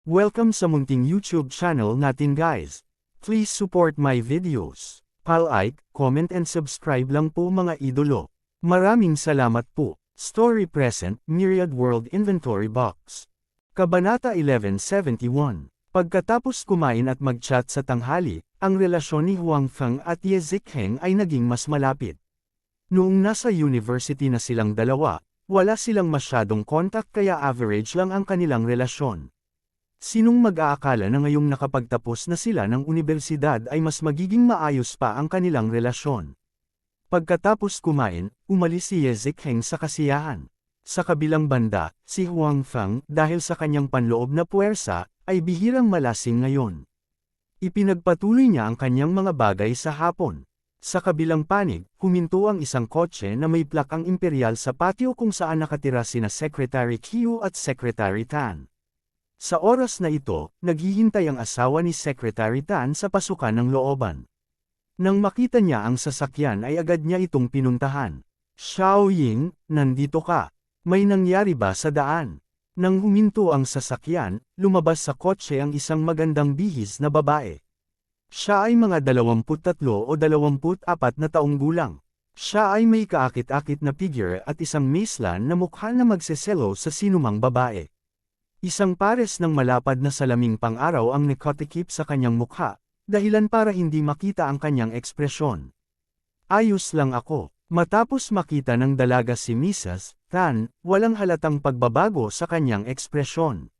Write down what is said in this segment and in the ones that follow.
Welcome sa munting YouTube channel natin guys. Please support my videos. Like, comment and subscribe lang po mga idolo. Maraming salamat po. Story Present, Myriad World Inventory Box. Kabanata 1171. Pagkatapos kumain at mag-chat sa tanghali, ang relasyon ni Huang Feng at Ye Zikheng ay naging mas malapit. Noong nasa university na silang dalawa, wala silang masyadong contact kaya average lang ang kanilang relasyon. Sinong mag-aakala na ngayong nakapagtapos na sila ng unibersidad ay mas magiging maayos pa ang kanilang relasyon. Pagkatapos kumain, umalis si Ye Zikheng sa kasiyahan. Sa kabilang banda, si Huang Feng, dahil sa kanyang panloob na puwersa, ay bihirang malasing ngayon. Ipinagpatuloy niya ang kanyang mga bagay sa hapon. Sa kabilang panig, huminto ang isang kotse na may plakang imperial sa patio kung saan nakatira sina Secretary Qiu at Secretary Tan. Sa oras na ito, naghihintay ang asawa ni Secretary Tan sa pasukan ng looban. Nang makita niya ang sasakyan ay agad niya itong pinuntahan. Xiaoying, nandito ka. May nangyari ba sa daan? Nang huminto ang sasakyan, lumabas sa kotse ang isang magandang bihis na babae. Siya ay mga 23 o 24 na taong gulang. Siya ay may kaakit-akit na figure at isang maeslan na mukha na magseselo sa sinumang babae. Isang pares ng malapad na salaming pang-araw ang nakatikip sa kanyang mukha, dahilan para hindi makita ang kanyang ekspresyon. Ayos lang ako. Matapos makita ng dalaga si Mrs. Tan, walang halatang pagbabago sa kanyang ekspresyon.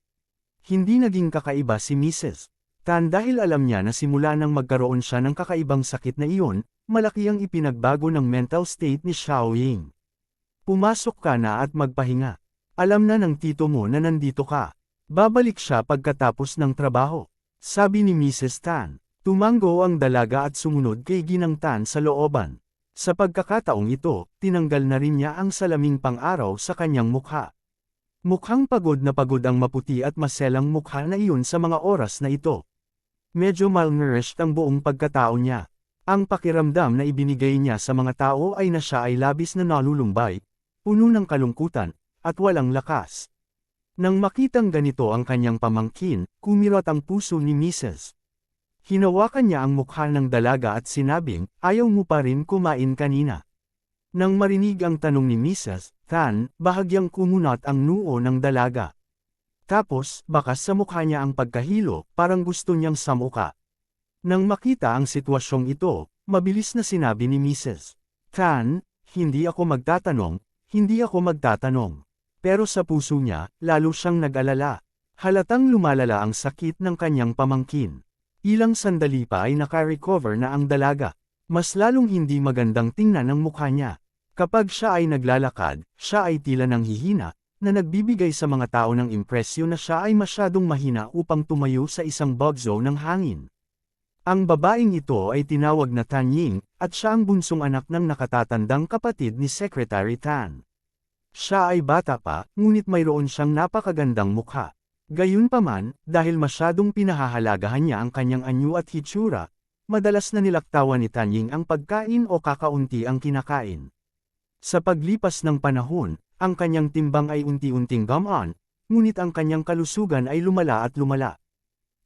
Hindi naging kakaiba si Mrs. Tan dahil alam niya na simula nang magkaroon siya ng kakaibang sakit na iyon, malaki ang ipinagbago ng mental state ni Xiaoying. Pumasok ka na at magpahinga. Alam na ng tito mo na nandito ka. Babalik siya pagkatapos ng trabaho. Sabi ni Mrs. Tan. Tumanggo ang dalaga at sumunod kay Ginang Tan sa looban. Sa pagkakataong ito, tinanggal na rin niya ang salaming pang-araw sa kanyang mukha. Mukhang pagod na pagod ang maputi at maselang mukha na iyon sa mga oras na ito. Medyo malnourished ang buong pagkatao niya. Ang pakiramdam na ibinigay niya sa mga tao ay na siya ay labis na nalulumbay, puno ng kalungkutan, at walang lakas. Nang makitang ganito ang kanyang pamangkin, kumirot ang puso ni Mrs. Hinawakan niya ang mukha ng dalaga at sinabing, ayaw mo pa rin kumain kanina. Nang marinig ang tanong ni Mrs. Tan, bahagyang kumunat ang noo ng dalaga. Tapos, bakas sa mukha niya ang pagkahilo, parang gusto niyang samuka. Nang makita ang sitwasyong ito, mabilis na sinabi ni Mrs. Tan, hindi ako magtatanong. Pero sa puso niya, lalo siyang nag-alala. Halatang lumalala ang sakit ng kanyang pamangkin. Ilang sandali pa ay naka-recover na ang dalaga. Mas lalong hindi magandang tingnan ang mukha niya. Kapag siya ay naglalakad, siya ay tila nang hihina, na nagbibigay sa mga tao ng impresyon na siya ay masyadong mahina upang tumayo sa isang bug zone ng hangin. Ang babaeng ito ay tinawag na Tan Ying, at siya ang bunsong anak ng nakatatandang kapatid ni Secretary Tan. Siya ay bata pa, ngunit mayroon siyang napakagandang mukha. Gayunpaman, dahil masyadong pinahahalagahan niya ang kanyang anyo at hitsura, madalas na nilaktawan ni Tan Ying ang pagkain o kakaunti ang kinakain. Sa paglipas ng panahon, ang kanyang timbang ay unti-unting gumaan, ngunit ang kanyang kalusugan ay lumala at lumala.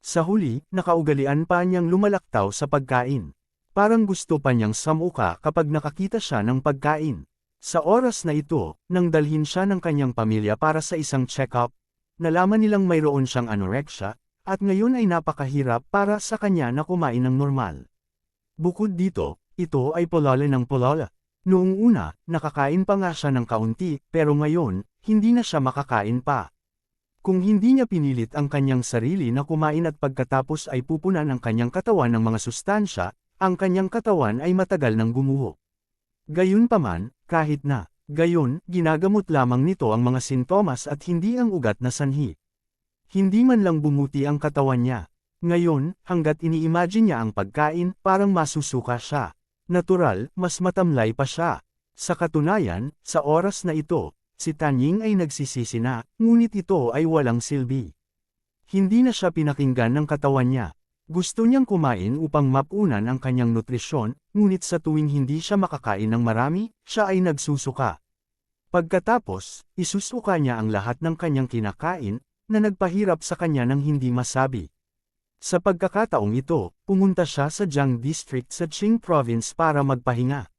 Sa huli, nakaugalian pa niyang lumalaktaw sa pagkain. Parang gusto pa niyang samuka kapag nakakita siya ng pagkain. Sa oras na ito, nang dalhin siya ng kanyang pamilya para sa isang check-up, nalaman nilang mayroon siyang anorexia, at ngayon ay napakahirap para sa kanya na kumain ng normal. Bukod dito, ito ay polala ng polala. Noong una, nakakain pa nga siya ng kaunti, pero ngayon, hindi na siya makakain pa. Kung hindi niya pinilit ang kanyang sarili na kumain at pagkatapos ay pupunan ang kanyang katawan ng mga sustansya, ang kanyang katawan ay matagal nang gumuho. Gayunpaman, kahit na gayon, ginagamot lamang nito ang mga sintomas at hindi ang ugat na sanhi. Hindi man lang bumuti ang katawan niya. Ngayon, hanggat ini-imagine niya ang pagkain, parang masusuka siya. Natural, mas matamlay pa siya. Sa katunayan, sa oras na ito, si Tan Ying ay nagsisisi na, ngunit ito ay walang silbi. Hindi na siya pinakinggan ng katawan niya. Gusto niyang kumain upang mapunan ang kanyang nutrisyon, ngunit sa tuwing hindi siya makakain ng marami, siya ay nagsusuka. Pagkatapos, isusuka niya ang lahat ng kanyang kinakain, na nagpahirap sa kanya ng hindi masabi. Sa pagkakataong ito, pumunta siya sa Jiang District sa Qing Province para magpahinga.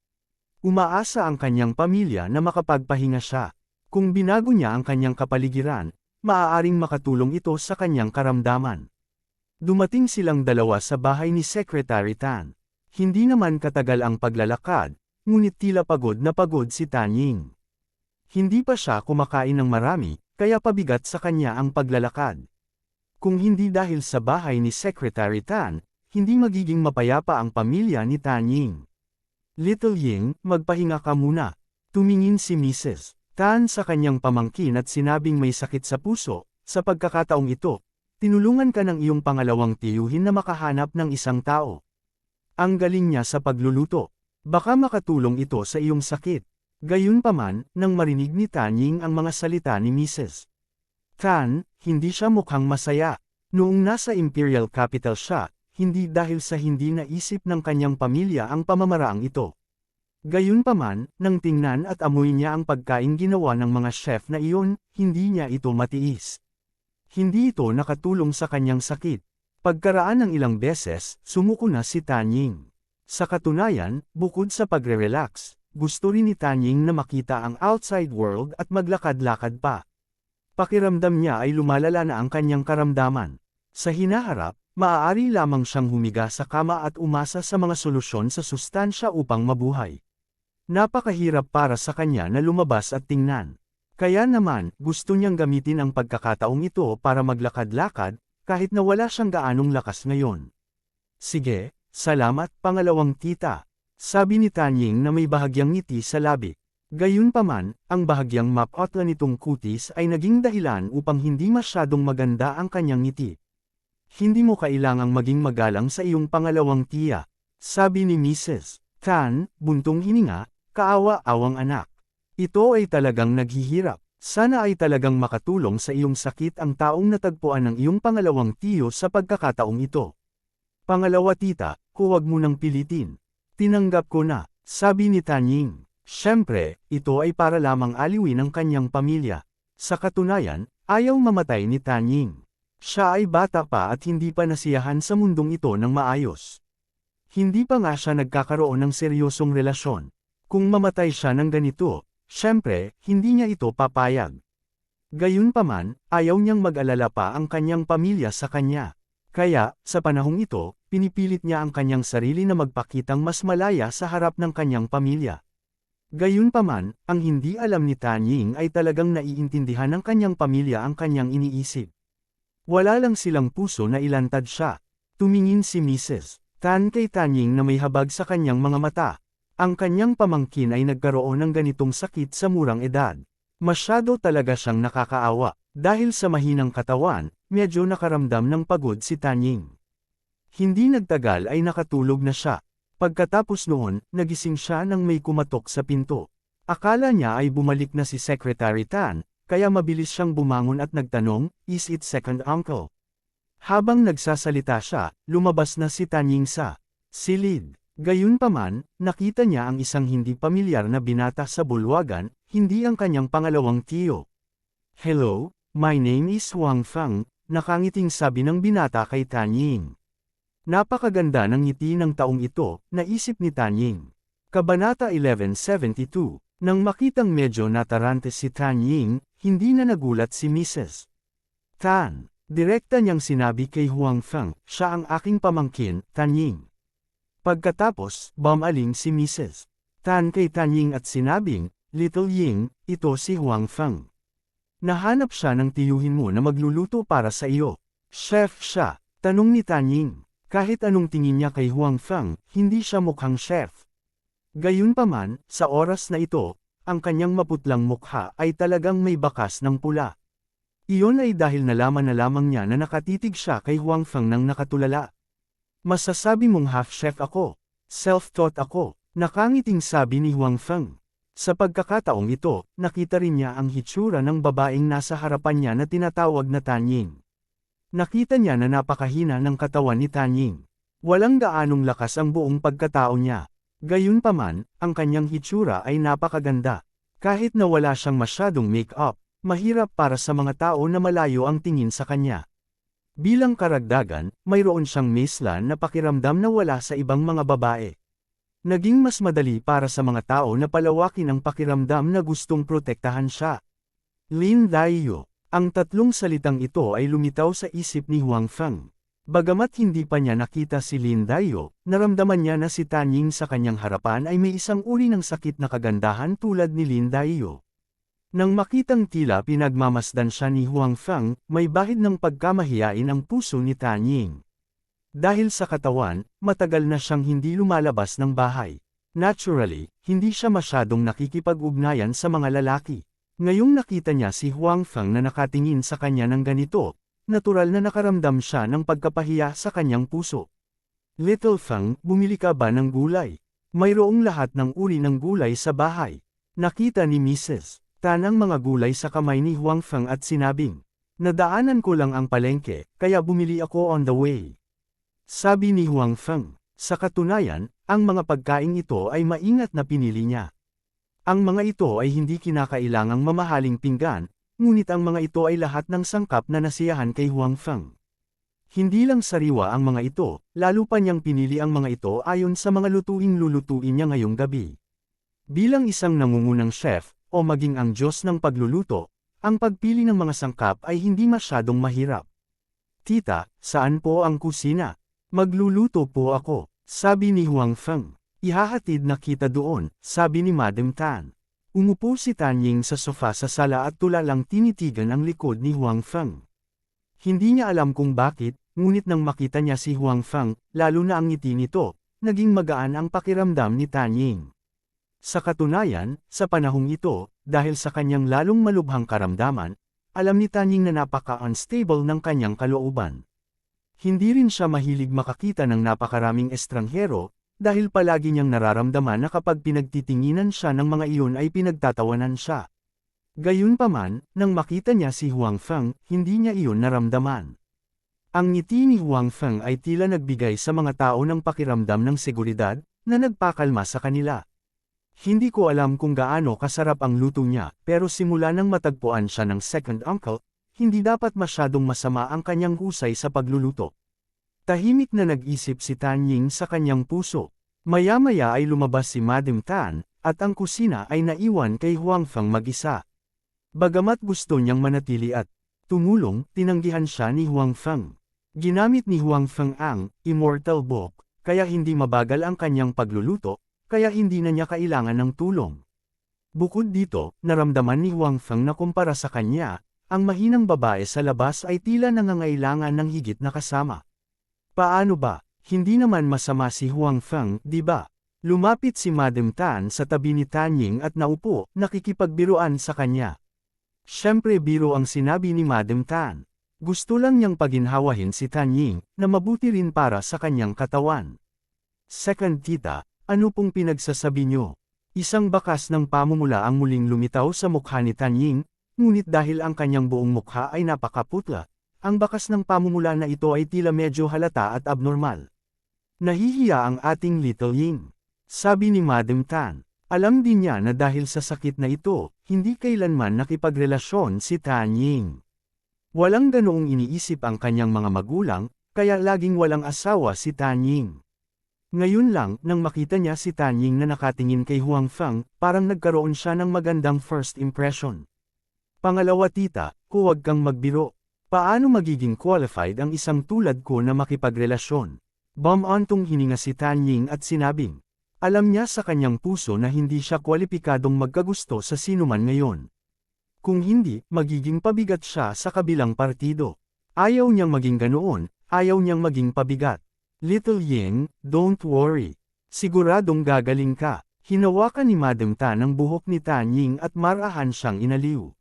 Umaasa ang kanyang pamilya na makapagpahinga siya. Kung binago niya ang kanyang kapaligiran, maaaring makatulong ito sa kanyang karamdaman. Dumating silang dalawa sa bahay ni Secretary Tan. Hindi naman katagal ang paglalakad, ngunit tila pagod na pagod si Tan Ying. Hindi pa siya kumakain ng marami, kaya pabigat sa kanya ang paglalakad. Kung hindi dahil sa bahay ni Secretary Tan, hindi magiging mapayapa ang pamilya ni Tan Ying. Little Ying, magpahinga ka muna. Tumingin si Mrs. Tan sa kanyang pamangkin at sinabing may sakit sa puso. Sa pagkakataong ito, tinulungan ka ng iyong pangalawang tiyuhin na makahanap ng isang tao. Ang galing niya sa pagluluto. Baka makatulong ito sa iyong sakit. Gayunpaman, nang marinig ni Tan Ying ang mga salita ni Mrs. Tan, hindi siya mukhang masaya. Noong nasa Imperial Capital siya, hindi dahil sa hindi naisip ng kanyang pamilya ang pamamaraang ito. Gayunpaman, nang tingnan at amoy niya ang pagkain ginawa ng mga chef na iyon, hindi niya ito matiis. Hindi ito nakatulong sa kanyang sakit. Pagkaraan ng ilang beses, sumuko na si Tan Ying. Sa katunayan, bukod sa pagre-relax, gusto rin ni Tan Ying na makita ang outside world at maglakad-lakad pa. Pakiramdam niya ay lumalala na ang kanyang karamdaman. Sa hinaharap, maaari lamang siyang humiga sa kama at umasa sa mga solusyon sa sustansya upang mabuhay. Napakahirap para sa kanya na lumabas at tingnan. Kaya naman, gusto niyang gamitin ang pagkakataong ito para maglakad-lakad, kahit na wala siyang gaanong lakas ngayon. Sige, salamat pangalawang tita. Sabi ni Tan Ying na may bahagyang ngiti sa labi. Gayunpaman, ang bahagyang mapotla nitong kutis ay naging dahilan upang hindi masyadong maganda ang kanyang ngiti. Hindi mo kailangang maging magalang sa iyong pangalawang tiya. Sabi ni Mrs. Tan, buntong hininga, kaawa-awang anak. Ito ay talagang naghihirap. Sana ay talagang makatulong sa iyong sakit ang taong natagpuan ng iyong pangalawang tiyo sa pagkakataong ito. Pangalawa tita, huwag mo nang pilitin. Tinanggap ko na, sabi ni Tan Ying. Siyempre, ito ay para lamang aliwin ang kanyang pamilya. Sa katunayan, ayaw mamatay ni Tan Ying. Siya ay bata pa at hindi pa nasiyahan sa mundong ito ng maayos. Hindi pa nga siya nagkakaroon ng seryosong relasyon. Kung mamatay siya ng ganito, siyempre, hindi niya ito papayag. Gayunpaman, ayaw niyang mag-alala pa ang kanyang pamilya sa kanya. Kaya, sa panahong ito, pinipilit niya ang kanyang sarili na magpakitang mas malaya sa harap ng kanyang pamilya. Gayunpaman, ang hindi alam ni Tan Ying ay talagang naiintindihan ng kanyang pamilya ang kanyang iniisip. Wala lang silang puso na ilantad siya. Tumingin si Mrs. Tan kay Tan Ying na may habag sa kanyang mga mata. Ang kanyang pamangkin ay nagkaroon ng ganitong sakit sa murang edad. Masyado talaga siyang nakakaawa. Dahil sa mahinang katawan, medyo nakaramdam ng pagod si Tan Ying. Hindi nagtagal ay nakatulog na siya. Pagkatapos noon, nagising siya nang may kumatok sa pinto. Akala niya ay bumalik na si Secretary Tan, kaya mabilis siyang bumangon at nagtanong, "Is it second uncle?" Habang nagsasalita siya, lumabas na si Tan Ying sa silid. Gayunpaman, nakita niya ang isang hindi pamilyar na binata sa bulwagan, hindi ang kanyang pangalawang tiyo. "Hello, my name is Huang Feng," nakangiting sabi ng binata kay Tan Ying. Napakaganda ng ngiti ng taong ito, naisip ni Tan Ying. Kabanata 1172, nang makitang medyo natarante si Tan Ying, hindi na nagulat si Mrs. Tan. Direkta niyang sinabi kay Huang Feng, "Siya ang aking pamangkin, Tan Ying." Pagkatapos, bumaling si Mrs. Tan kay Tan Ying at sinabing, "Little Ying, ito si Huang Feng. Nahanap siya ng tiyuhin mo na magluluto para sa iyo." "Chef siya?" tanong ni Tan Ying. Kahit anong tingin niya kay Huang Feng, hindi siya mukhang chef. Gayunpaman, sa oras na ito, ang kanyang maputlang mukha ay talagang may bakas ng pula. Iyon ay dahil nalaman na lamang niya na nakatitig siya kay Huang Feng nang nakatulala. "Masasabi mong half-chef ako. Self-taught ako," nakangiting sabi ni Huang Feng. Sa pagkakataong ito, nakita rin niya ang hitsura ng babaeng nasa harapan niya na tinatawag na Tan Ying. Nakita niya na napakahina ng katawan ni Tan Ying. Walang gaanong lakas ang buong pagkatao niya. Gayunpaman, ang kanyang hitsura ay napakaganda. Kahit na wala siyang masyadong make-up, mahirap para sa mga tao na malayo ang tingin sa kanya. Bilang karagdagan, mayroon siyang maselan na pakiramdam na wala sa ibang mga babae. Naging mas madali para sa mga tao na palawakin ang pakiramdam na gustong protektahan siya. Lin Daiyo. Ang tatlong salitang ito ay lumitaw sa isip ni Huang Feng. Bagamat hindi pa niya nakita si Lin Daiyo, naramdaman niya na si Tan Ying sa kanyang harapan ay may isang uri ng sakit na kagandahan tulad ni Lin Daiyo. Nang makitang tila pinagmamasdan siya ni Huang Feng, may bahid ng pagkamahiyain ang puso ni Tan Ying. Dahil sa katawan, matagal na siyang hindi lumalabas ng bahay. Naturally, hindi siya masyadong nakikipag-ugnayan sa mga lalaki. Ngayong nakita niya si Huang Feng na nakatingin sa kanya ng ganito, natural na nakaramdam siya ng pagkapahiya sa kanyang puso. Little Feng, bumili ka ba ng gulay? Mayroong lahat ng uri ng gulay sa bahay. Nakita ni Mrs. Tan ang mga gulay sa kamay ni Huang Feng at sinabing, nadaanan ko lang ang palengke, kaya bumili ako on the way. Sabi ni Huang Feng, sa katunayan, ang mga pagkain ito ay maingat na pinili niya. Ang mga ito ay hindi kinakailangang mamahaling pinggan, ngunit ang mga ito ay lahat ng sangkap na nasiyahan kay Huang Feng. Hindi lang sariwa ang mga ito, lalo pa niyang pinili ang mga ito ayon sa mga lutuing lulutuin niya ngayong gabi. Bilang isang nangungunang chef, o maging ang Diyos ng pagluluto, ang pagpili ng mga sangkap ay hindi masyadong mahirap. Tita, saan po ang kusina? Magluluto po ako, sabi ni Huang Feng. Ihahatid na kita doon, sabi ni Madam Tan. Umupo si Tan Ying sa sofa sa sala at tulalang tinitigan ang likod ni Huang Feng. Hindi niya alam kung bakit, ngunit nang makita niya si Huang Feng, lalo na ang ngiti nito, naging magaan ang pakiramdam ni Tan Ying. Sa katunayan, sa panahong ito, dahil sa kanyang lalong malubhang karamdaman, alam ni Tan Ying na napaka-unstable ng kanyang kalooban. Hindi rin siya mahilig makakita ng napakaraming estranghero, dahil palagi niyang nararamdaman na kapag pinagtitinginan siya ng mga iyon ay pinagtatawanan siya. Gayunpaman, nang makita niya si Huang Feng, hindi niya iyon naramdaman. Ang ngiti ni Huang Feng ay tila nagbigay sa mga tao ng pakiramdam ng seguridad, na nagpakalma sa kanila. Hindi ko alam kung gaano kasarap ang luto niya, pero simula nang matagpuan siya ng second uncle, hindi dapat masyadong masama ang kanyang husay sa pagluluto. Tahimik na nag-isip si Tan Ying sa kanyang puso. Maya-maya ay lumabas si Madam Tan, at ang kusina ay naiwan kay Huang Feng mag-isa. Bagamat gusto niyang manatili at tumulong, tinanggihan siya ni Huang Feng. Ginamit ni Huang Feng ang immortal book, kaya hindi mabagal ang kanyang pagluluto, kaya hindi na niya kailangan ng tulong. Bukod dito, naramdaman ni Huang Feng na kumpara sa kanya, ang mahinang babae sa labas ay tila nangangailangan ng higit na kasama. Paano ba? Hindi naman masama si Huang Feng, di ba? Lumapit si Madam Tan sa tabi ni Tan Ying at naupo, nakikipagbiruan sa kanya. Siyempre biro ang sinabi ni Madam Tan. Gusto lang niyang paginhawahin si Tan Ying, na mabuti rin para sa kanyang katawan. Second tita, ano pong pinagsasabi niyo? Isang bakas ng pamumula ang muling lumitaw sa mukha ni Tan Ying, ngunit dahil ang kanyang buong mukha ay napakaputla, ang bakas ng pamumula na ito ay tila medyo halata at abnormal. Nahihiya ang ating Little Ying. Sabi ni Madam Tan. Alam din niya na dahil sa sakit na ito, hindi kailanman nakipagrelasyon si Tan Ying. Walang ganoong iniisip ang kanyang mga magulang, kaya laging walang asawa si Tan Ying. Ngayon lang, nang makita niya si Tan Ying na nakatingin kay Huang Feng, parang nagkaroon siya ng magandang first impression. Pangalawa tita, huwag kang magbiro. Paano magiging qualified ang isang tulad ko na makipagrelasyon? Bumantong hininga si Tan Ying at sinabing, alam niya sa kanyang puso na hindi siya kwalipikadong magkagusto sa sinuman ngayon. Kung hindi, magiging pabigat siya sa kabilang partido. Ayaw niyang maging ganoon, ayaw niyang maging pabigat. Little Ying, don't worry. Siguradong gagaling ka. Hinawakan ni Madam Tan ang buhok ni Tan Ying at marahan siyang inaliw.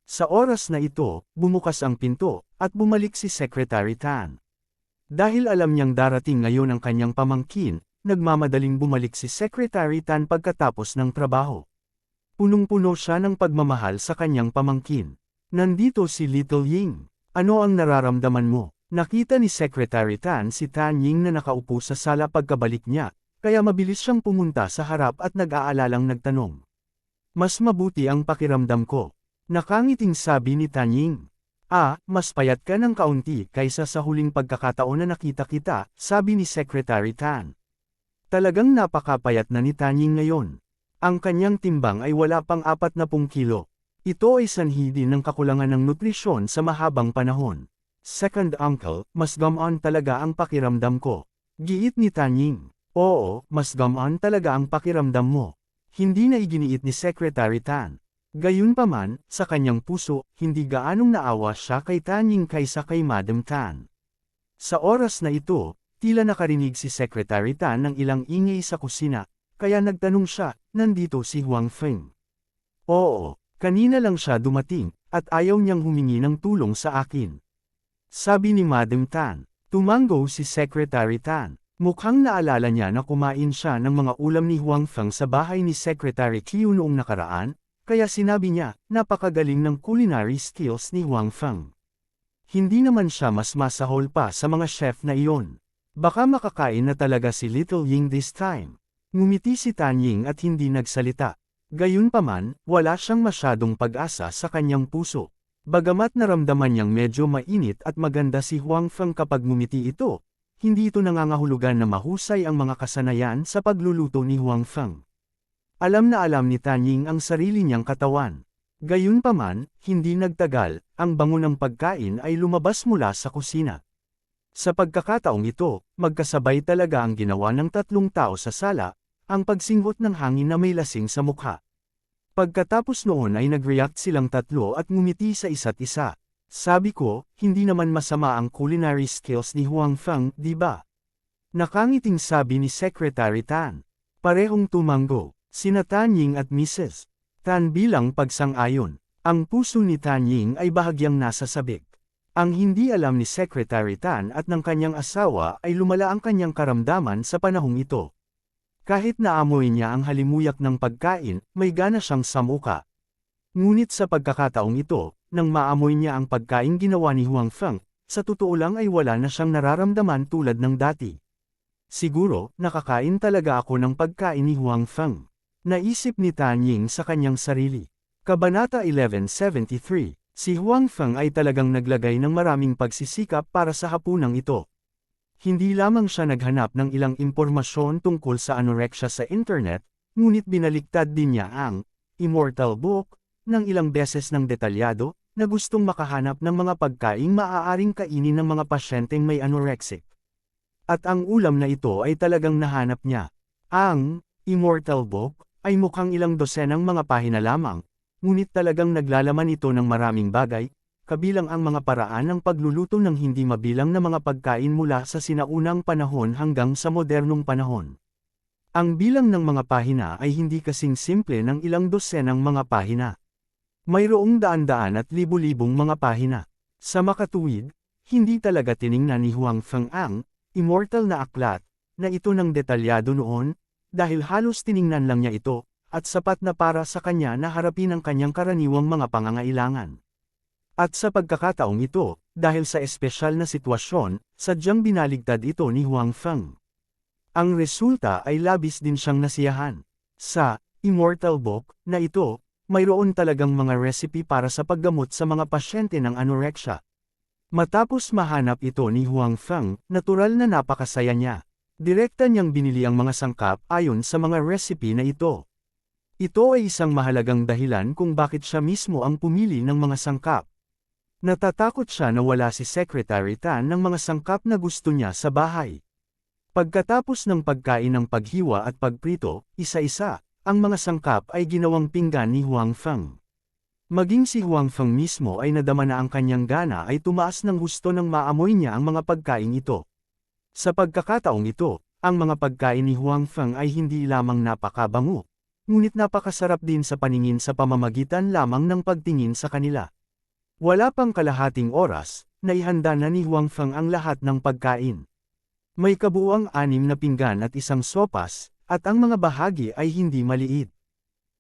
Sa oras na ito, bumukas ang pinto, at bumalik si Secretary Tan. Dahil alam niyang darating ngayon ang kanyang pamangkin, nagmamadaling bumalik si Secretary Tan pagkatapos ng trabaho. Punong-puno siya ng pagmamahal sa kanyang pamangkin. Nandito si Little Ying. Ano ang nararamdaman mo? Nakita ni Secretary Tan si Tan Ying na nakaupo sa sala pagkabalik niya, kaya mabilis siyang pumunta sa harap at nag-aalalang nagtanong. Mas mabuti ang pakiramdam ko. Nakangiting sabi ni Tanying. Mas payat ka ng kaunti kaysa sa huling pagkakataon na nakita kita, sabi ni Secretary Tan. Talagang napakapayat na ni Tanying ngayon. Ang kanyang timbang ay wala pang 40 kilo. Ito ay sanhi din ng kakulangan ng nutrisyon sa mahabang panahon. Second uncle, mas gamaan talaga ang pakiramdam ko. Giit ni Tanying. Oo, mas gamaan talaga ang pakiramdam mo. Hindi na iginiit ni Secretary Tan. Gayunpaman, sa kanyang puso, hindi gaanong naawa siya kay Tanying kaysa kay Madam Tan. Sa oras na ito, tila nakarinig si Secretary Tan ng ilang ingay sa kusina, kaya nagtanong siya, nandito si Huang Feng. Oo, kanina lang siya dumating, at ayaw niyang humingi ng tulong sa akin. Sabi ni Madam Tan. Tumango si Secretary Tan. Mukhang naalala niya na kumain siya ng mga ulam ni Huang Feng sa bahay ni Secretary Qiu noong nakaraan, kaya sinabi niya, napakagaling ng culinary skills ni Huang Feng. Hindi naman siya mas masahol pa sa mga chef na iyon. Baka makakain na talaga si Little Ying this time. Ngumiti si Tanying at hindi nagsalita. Gayunpaman, wala siyang masyadong pag-asa sa kanyang puso. Bagamat naramdaman niyang medyo mainit at maganda si Huang Feng kapag ngumiti ito, hindi ito nangangahulugan na mahusay ang mga kasanayan sa pagluluto ni Huang Feng. Alam na alam ni Tanying ang sarili niyang katawan. Gayunpaman, hindi nagtagal, ang bango ng pagkain ay lumabas mula sa kusina. Sa pagkakataong ito, magkasabay talaga ang ginawa ng tatlong tao sa sala, ang pagsinghot ng hangin na may lasing sa mukha. Pagkatapos noon ay nag-react silang tatlo at ngumiti sa isa't isa. Sabi ko, hindi naman masama ang culinary skills ni Huang Feng, di ba? Nakangiting sabi ni Secretary Tan. Parehong tumango, sina Tanying at Mrs. Tan bilang pagsang-ayon. Ang puso ni Tanying ay bahagyang nasa sabik. Ang hindi alam ni Secretary Tan at ng kanyang asawa ay lumala ang kanyang karamdaman sa panahong ito. Kahit naamoy niya ang halimuyak ng pagkain, may gana siyang samuka. Ngunit sa pagkakataong ito, nang maamoy niya ang pagkain ginawa ni Huang Feng, sa totoo lang ay wala na siyang nararamdaman tulad ng dati. Siguro, nakakain talaga ako ng pagkain ni Huang Feng. Naisip ni Tanying sa kanyang sarili. Kabanata 1173, si Huang Feng ay talagang naglagay ng maraming pagsisikap para sa hapunang ito. Hindi lamang siya naghanap ng ilang impormasyon tungkol sa anorexia sa internet, ngunit binaliktad din niya ang Immortal Book ng ilang beses ng detalyado na gustong makahanap ng mga pagkaing maaaring kainin ng mga pasyenteng may anorexic. At ang ulam na ito ay talagang nahanap niya. Ang Immortal Book ay mukhang ilang dosenang mga pahina lamang, ngunit talagang naglalaman ito ng maraming bagay, kabilang ang mga paraan ng pagluluto ng hindi mabilang na mga pagkain mula sa sinaunang panahon hanggang sa modernong panahon. Ang bilang ng mga pahina ay hindi kasing simple ng ilang dosenang mga pahina. Mayroong daan-daan at libu-libong mga pahina. Sa makatuwid, hindi talaga tiningnan ni Huang Feng ang immortal na aklat na ito ng detalyado noon, dahil halos tiningnan lang niya ito, at sapat na para sa kanya na harapin ang kanyang karaniwang mga pangangailangan. At sa pagkakataong ito, dahil sa espesyal na sitwasyon, sadyang binaligtad ito ni Huang Feng. Ang resulta ay labis din siyang nasiyahan. Sa Immortal Book na ito, mayroon talagang mga recipe para sa paggamot sa mga pasyente ng anorexia. Matapos mahanap ito ni Huang Feng, natural na napakasaya niya. Direkta niyang binili ang mga sangkap ayon sa mga recipe na ito. Ito ay isang mahalagang dahilan kung bakit siya mismo ang pumili ng mga sangkap. Natatakot siya na wala si Secretary Tan ng mga sangkap na gusto niya sa bahay. Pagkatapos ng pagkain ng paghiwa at pagprito, isa-isa, ang mga sangkap ay ginawang pinggan ni Huang Feng. Maging si Huang Feng mismo ay nadama na ang kanyang gana ay tumaas ng gusto nang maamoy niya ang mga pagkain ito. Sa pagkakataong ito, ang mga pagkain ni Huang Feng ay hindi lamang napakabango, ngunit napakasarap din sa paningin sa pamamagitan lamang ng pagtingin sa kanila. Wala pang kalahating oras, naihanda na ni Huang Feng ang lahat ng pagkain. May kabuuang 6 na pinggan at isang sopas, at ang mga bahagi ay hindi maliit.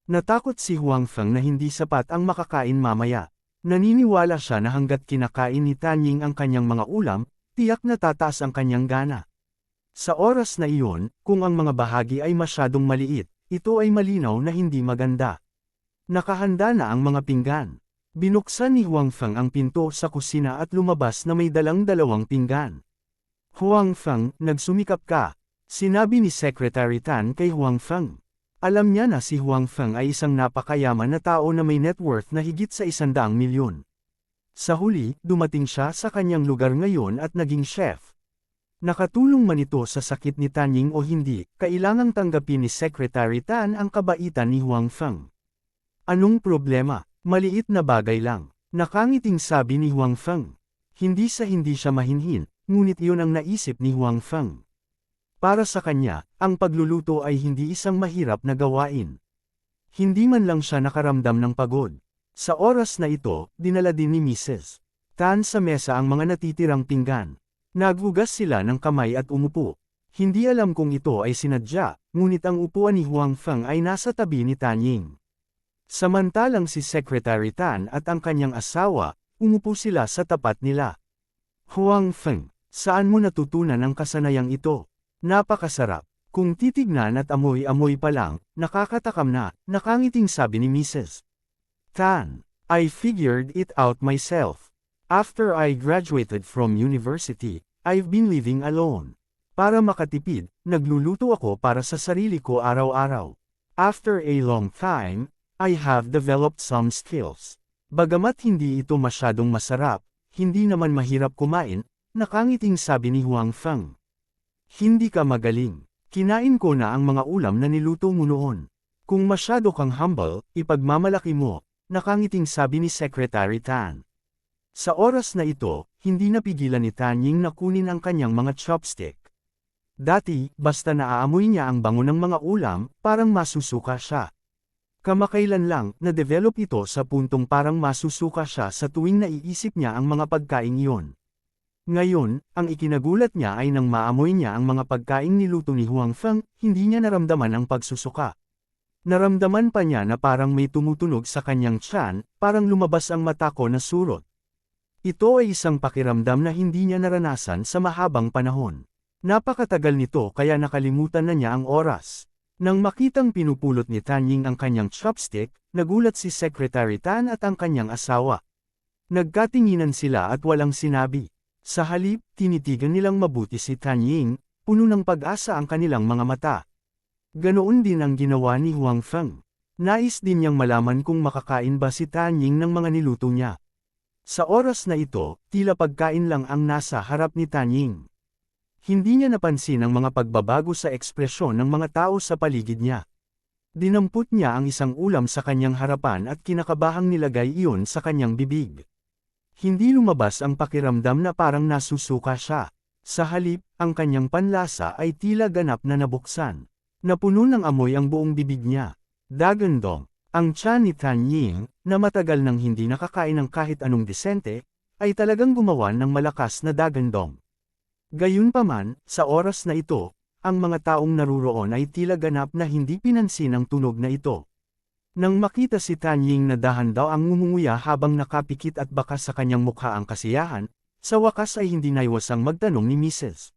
Natakot si Huang Feng na hindi sapat ang makakain mamaya. Naniniwala siya na hanggat kinakain ni Tanying ang kanyang mga ulam, tiyak na tataas ang kanyang gana. Sa oras na iyon, kung ang mga bahagi ay masyadong maliit, ito ay malinaw na hindi maganda. Nakahanda na ang mga pinggan. Binuksan ni Huang Feng ang pinto sa kusina at lumabas na may dalang 2 pinggan. Huang Feng, nagsumikap ka, sinabi ni Secretary Tan kay Huang Feng. Alam niya na si Huang Feng ay isang napakayaman na tao na may net worth na higit sa 100 milyon. Sa huli, dumating siya sa kanyang lugar ngayon at naging chef. Nakatulong man ito sa sakit ni Tanying o hindi, kailangang tanggapin ni Secretary Tan ang kabaitan ni Huang Feng. Anong problema? Maliit na bagay lang. Nakangiting sabi ni Huang Feng. Hindi siya mahinhin, ngunit iyon ang naisip ni Huang Feng. Para sa kanya, ang pagluluto ay hindi isang mahirap na gawain. Hindi man lang siya nakaramdam ng pagod. Sa oras na ito, dinala din ni Mrs. Tan sa mesa ang mga natitirang pinggan. Naghugas sila ng kamay at umupo. Hindi alam kung ito ay sinadya, ngunit ang upuan ni Huang Feng ay nasa tabi ni Tanying. Samantalang si Secretary Tan at ang kanyang asawa, umupo sila sa tapat nila. Huang Feng, saan mo natutunan ang kasanayang ito? Napakasarap. Kung titignan at amoy-amoy pa lang, nakakatakam na, nakangiting sabi ni Mrs. Tan. I figured it out myself. After I graduated from university, I've been living alone. Para makatipid, nagluluto ako para sa sarili ko araw-araw. After a long time, I have developed some skills. Bagamat hindi ito masyadong masarap, hindi naman mahirap kumain, nakangiting sabi ni Huang Feng. Hindi ka magaling. Kinain ko na ang mga ulam na niluto mo noon. Kung masyado kang humble, ipagmamalaki mo, nakangiting sabi ni Secretary Tan. Sa oras na ito, hindi napigilan ni Tanying na kunin ang kanyang mga chopstick. Dati, basta naaamoy niya ang bango ng mga ulam, parang masusuka siya. Kamakailan lang, na-develop ito sa puntong parang masusuka siya sa tuwing naiisip niya ang mga pagkain iyon. Ngayon, ang ikinagulat niya ay nang maamoy niya ang mga pagkain niluto ni Huang Feng, hindi niya naramdaman ang pagsusuka. Naramdaman pa niya na parang may tumutunog sa kanyang tiyan, parang lumabas ang mata ko na surot. Ito ay isang pakiramdam na hindi niya naranasan sa mahabang panahon. Napakatagal nito kaya nakalimutan na niya ang oras. Nang makitang pinupulot ni Tanying ang kanyang chopstick, nagulat si Secretary Tan at ang kanyang asawa. Nagkatinginan sila at walang sinabi. Sa halip, tinitigan nilang mabuti si Tanying, puno ng pag-asa ang kanilang mga mata. Ganoon din ang ginawa ni Huang Feng. Nais din niyang malaman kung makakain ba si Tanying ng mga niluto niya. Sa oras na ito, tila pagkain lang ang nasa harap ni Tanying. Hindi niya napansin ang mga pagbabago sa ekspresyon ng mga tao sa paligid niya. Dinampot niya ang isang ulam sa kanyang harapan at kinakabahang nilagay iyon sa kanyang bibig. Hindi lumabas ang pakiramdam na parang nasusuka siya. Sa halip, ang kanyang panlasa ay tila ganap na nabuksan. Napuno ng amoy ang buong bibig niya. Dagandong. Ang tiyan ni Tanying, na matagal nang hindi nakakain ng kahit anong disente, ay talagang gumawa ng malakas na dagandong. Gayunpaman, sa oras na ito, ang mga taong naruroon ay tila ganap na hindi pinansin ang tunog na ito. Nang makita si Tanying na dahan daw ang ngumunguya habang nakapikit at bakas sa kanyang mukha ang kasiyahan, sa wakas ay hindi naiwasang magtanong ni Mrs.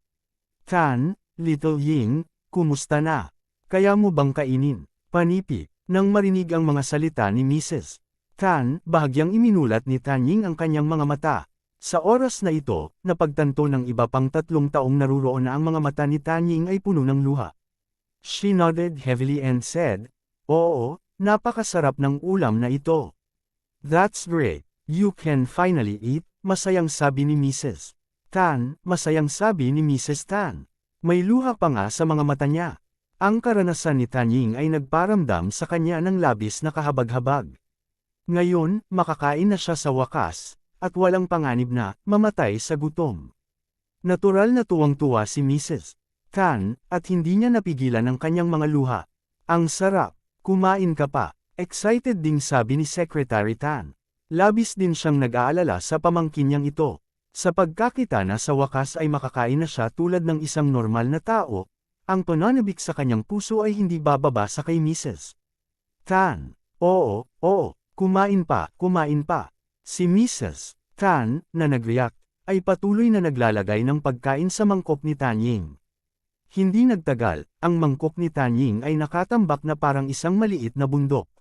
Tan, Little Ying, kumusta na? Kaya mo bang kainin? Panipi. Nang marinig ang mga salita ni Mrs. Tan, bahagyang iminulat ni Tanying ang kanyang mga mata. Sa oras na ito, napagtanto ng iba pang 3 taong naruroon na ang mga mata ni Tanying ay puno ng luha. She nodded heavily and said, "Oo, napakasarap ng ulam na ito." "That's great. You can finally eat," masayang sabi ni Mrs. Tan, masayang sabi ni Mrs. Tan. May luha pa nga sa mga mata niya. Ang karanasan ni Tanying ay nagparamdam sa kanya ng labis na kahabag-habag. Ngayon, makakain na siya sa wakas, at walang panganib na mamatay sa gutom. Natural na tuwang-tuwa si Mrs. Tan, at hindi niya napigilan ang kanyang mga luha. Ang sarap, kumain ka pa, excited ding sabi ni Secretary Tan. Labis din siyang nag-aalala sa pamangkin niyang ito. Sa pagkakita na sa wakas ay makakain na siya tulad ng isang normal na tao, ang pananabik sa kanyang puso ay hindi bababa sa kay Mrs. Tan. Oo, kumain pa. Si Mrs. Tan, na nag-react, ay patuloy na naglalagay ng pagkain sa mangkok ni Tanying. Hindi nagtagal, ang mangkok ni Tanying ay nakatambak na parang isang maliit na bundok.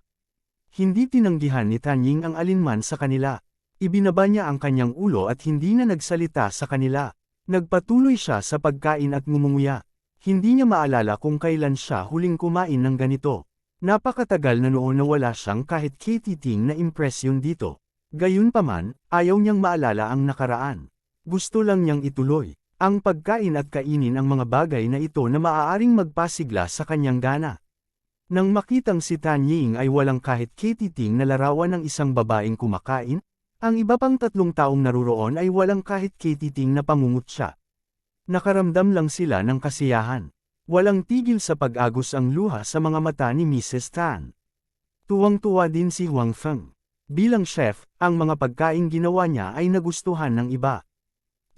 Hindi tinanggihan ni Tanying ang alinman sa kanila. Ibinaba niya ang kanyang ulo at hindi na nagsalita sa kanila. Nagpatuloy siya sa pagkain at ngumunguya. Hindi niya maalala kung kailan siya huling kumain ng ganito. Napakatagal na noon na wala siyang kahit katiting na impresyon dito. Gayunpaman, ayaw niyang maalala ang nakaraan. Gusto lang niyang ituloy ang pagkain at kainin ang mga bagay na ito na maaaring magpasigla sa kanyang gana. Nang makitang si Tanying ay walang kahit katiting na larawan ng isang babaeng kumakain, ang iba pang 3 taong naruroon ay walang kahit katiting na pangungutya. Nakaramdam lang sila ng kasiyahan. Walang tigil sa pag-agos ang luha sa mga mata ni Mrs. Tan. Tuwang-tuwa din si Huang Feng. Bilang chef, ang mga pagkaing ginawa niya ay nagustuhan ng iba.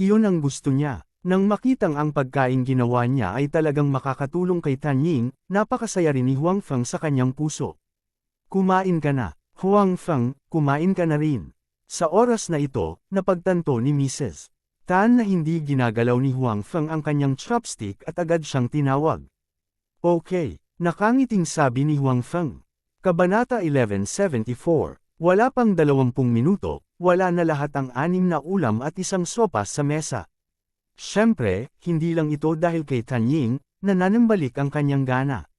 Iyon ang gusto niya. Nang makitang ang pagkaing ginawa niya ay talagang makakatulong kay Tanying, napakasaya rin ni Huang Feng sa kanyang puso. Kumain ka na. Huang Feng, kumain ka na rin. Sa oras na ito, napagtanto ni Mrs. Tan na hindi ginagalaw ni Huang Feng ang kanyang chopstick at agad siyang tinawag. Okay, nakangiting sabi ni Huang Feng. Kabanata 1174. Wala pang 20 minuto, wala na lahat ang 6 na ulam at isang sopas sa mesa. Siyempre, hindi lang ito dahil kay Tanying, na nanambalik ang kanyang gana.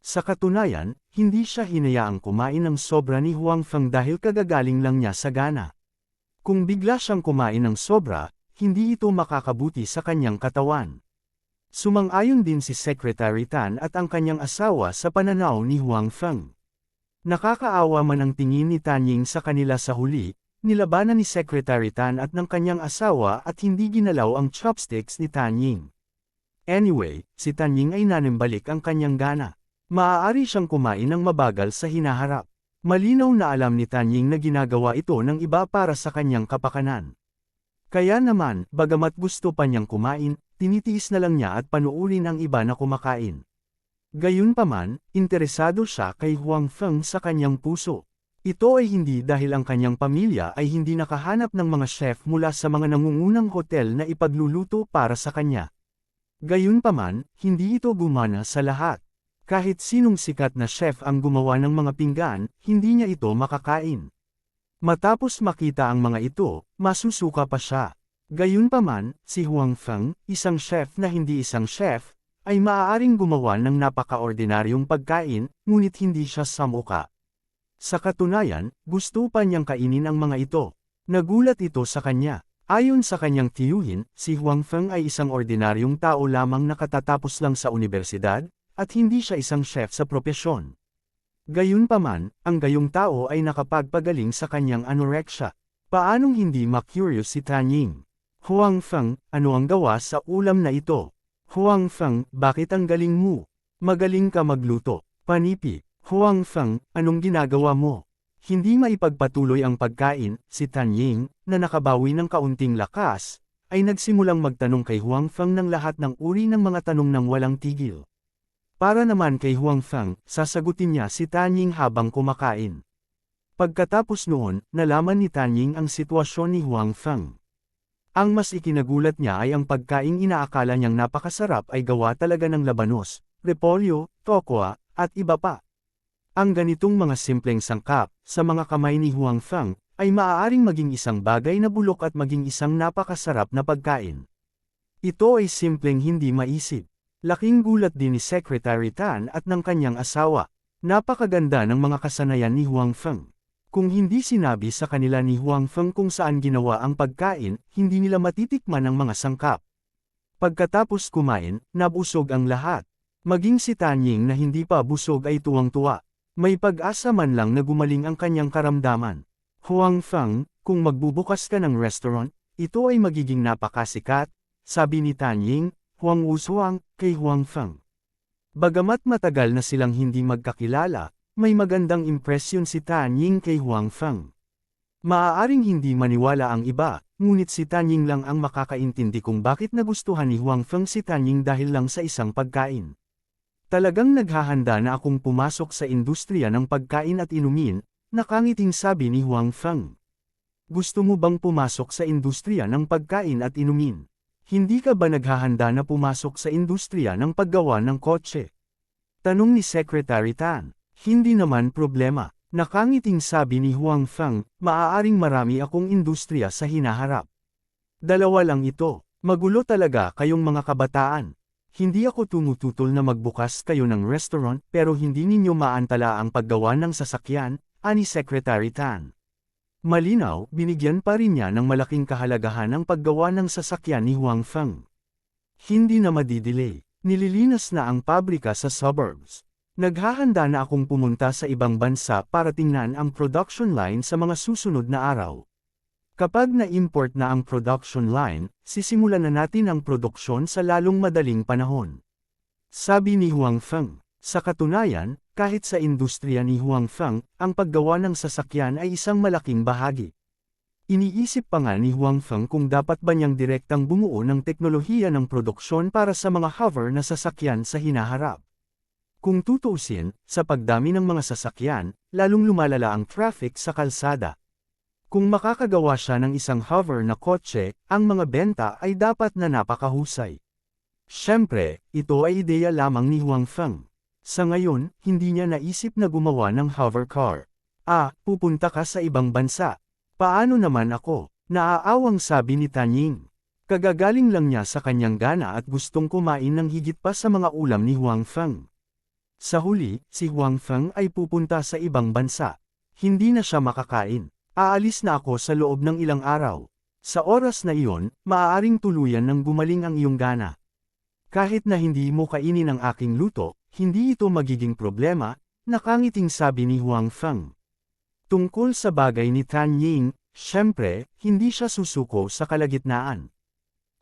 Sa katunayan, hindi siya hinayaang kumain ng sobra ni Huang Feng dahil kagagaling lang niya sa gana. Kung bigla siyang kumain ng sobra, hindi ito makakabuti sa kanyang katawan. Sumang-ayon din si Secretary Tan at ang kanyang asawa sa pananaw ni Huang Feng. Nakakaawa man ang tingin ni Tanying sa kanila sa huli, nilabanan ni Secretary Tan at ng kanyang asawa at hindi ginalaw ang chopsticks ni Tanying. Anyway, si Tanying ay nanambalik ang kanyang gana. Maaari siyang kumain ng mabagal sa hinaharap. Malinaw na alam ni Tanying na ginagawa ito ng iba para sa kanyang kapakanan. Kaya naman, bagamat gusto pa niyang kumain, tinitiis na lang niya at panuurin ang iba na kumakain. Gayunpaman, interesado siya kay Huang Feng sa kanyang puso. Ito ay hindi dahil ang kanyang pamilya ay hindi nakahanap ng mga chef mula sa mga nangungunang hotel na ipagluluto para sa kanya. Gayunpaman, hindi ito gumana sa lahat. Kahit sinong sikat na chef ang gumawa ng mga pinggan, hindi niya ito makakain. Matapos makita ang mga ito, masusuka pa siya. Gayunpaman, si Huang Feng, isang chef na hindi isang chef, ay maaaring gumawa ng napaka-ordinaryong pagkain, ngunit hindi siya samuka. Sa katunayan, gusto pa niyang kainin ang mga ito. Nagulat ito sa kanya. Ayon sa kanyang tiyuhin, si Huang Feng ay isang ordinaryong tao lamang na katatapos lang sa unibersidad, at hindi siya isang chef sa propesyon. Gayunpaman, ang gayong tao ay nakapagpagaling sa kanyang anorexia. Paanong hindi ma-curious si Tanying? Huang Feng, ano ang gawa sa ulam na ito? Huang Feng, bakit ang galing mo? Magaling ka magluto. Panipi. Huang Feng, anong ginagawa mo? Hindi maipagpatuloy ang pagkain, si Tanying, na nakabawi ng kaunting lakas, ay nagsimulang magtanong kay Huang Feng ng lahat ng uri ng mga tanong ng walang tigil. Para naman kay Huang Feng, sasagutin niya si Tanying habang kumakain. Pagkatapos noon, nalaman ni Tanying ang sitwasyon ni Huang Feng. Ang mas ikinagulat niya ay ang pagkaing inaakala niyang napakasarap ay gawa talaga ng labanos, repolyo, tokwa, at iba pa. Ang ganitong mga simpleng sangkap, sa mga kamay ni Huang Feng, ay maaaring maging isang bagay na bulok at maging isang napakasarap na pagkain. Ito ay simpleng hindi maisip. Laking gulat din ni Secretary Tan at ng kanyang asawa. Napakaganda ng mga kasanayan ni Huang Feng. Kung hindi sinabi sa kanila ni Huang Feng kung saan ginawa ang pagkain, hindi nila matitikman ang mga sangkap. Pagkatapos kumain, nabusog ang lahat. Maging si Tanying na hindi pa busog ay tuwang-tuwa. May pag-asa man lang na gumaling ang kanyang karamdaman. Huang Feng, kung magbubukas ka ng restaurant, ito ay magiging napakasikat, sabi ni Tanying, Huang Wusuang, kay Huang Feng. Bagamat matagal na silang hindi magkakilala, may magandang impresyon si Tanying kay Huang Feng. Maaaring hindi maniwala ang iba, ngunit si Tanying lang ang makakaintindi kung bakit nagustuhan ni Huang Feng si Tanying dahil lang sa isang pagkain. Talagang naghahanda na akong pumasok sa industriya ng pagkain at inumin, nakangiting sabi ni Huang Feng. Gusto mo bang pumasok sa industriya ng pagkain at inumin? Hindi ka ba naghahanda na pumasok sa industriya ng paggawa ng kotse? Tanong ni Secretary Tan. Hindi naman problema. Nakangiting sabi ni Huang Feng, maaaring marami akong industriya sa hinaharap. Dalawa lang ito, magulo talaga kayong mga kabataan. Hindi ako tumututol na magbukas kayo ng restaurant pero hindi ninyo maantala ang paggawa ng sasakyan, ani Secretary Tan. Malinaw, binigyan pa rin niya ng malaking kahalagahan ang paggawa ng sasakyan ni Huang Feng. Hindi na madidelay, nililinas na ang pabrika sa suburbs. Naghahanda na akong pumunta sa ibang bansa para tingnan ang production line sa mga susunod na araw. Kapag na-import na ang production line, sisimulan na natin ang produksyon sa lalong madaling panahon. Sabi ni Huang Feng. Sa katunayan, kahit sa industriya ni Huang Feng, ang paggawa ng sasakyan ay isang malaking bahagi. Iniisip pa nga ni Huang Feng kung dapat ba niyang direktang bumuo ng teknolohiya ng produksyon para sa mga hover na sasakyan sa hinaharap. Kung tutuusin, sa pagdami ng mga sasakyan, lalong lumalala ang traffic sa kalsada. Kung makakagawa siya ng isang hover na kotse, ang mga benta ay dapat na napakahusay. Siyempre, ito ay ideya lamang ni Huang Feng. Sa ngayon, hindi niya naisip na gumawa ng hover car. Pupunta ka sa ibang bansa. Paano naman ako? Naaawang sabi ni Tanying. Kagagaling lang niya sa kanyang gana at gustong kumain ng higit pa sa mga ulam ni Huang Feng. Sa huli, si Huang Feng ay pupunta sa ibang bansa. Hindi na siya makakain. Aalis na ako sa loob ng ilang araw. Sa oras na iyon, maaaring tuluyan ng gumaling ang iyong gana. Kahit na hindi mo kainin ang aking luto, hindi ito magiging problema, nakangiting sabi ni Huang Feng. Tungkol sa bagay ni Tan Ying, syempre, hindi siya susuko sa kalagitnaan.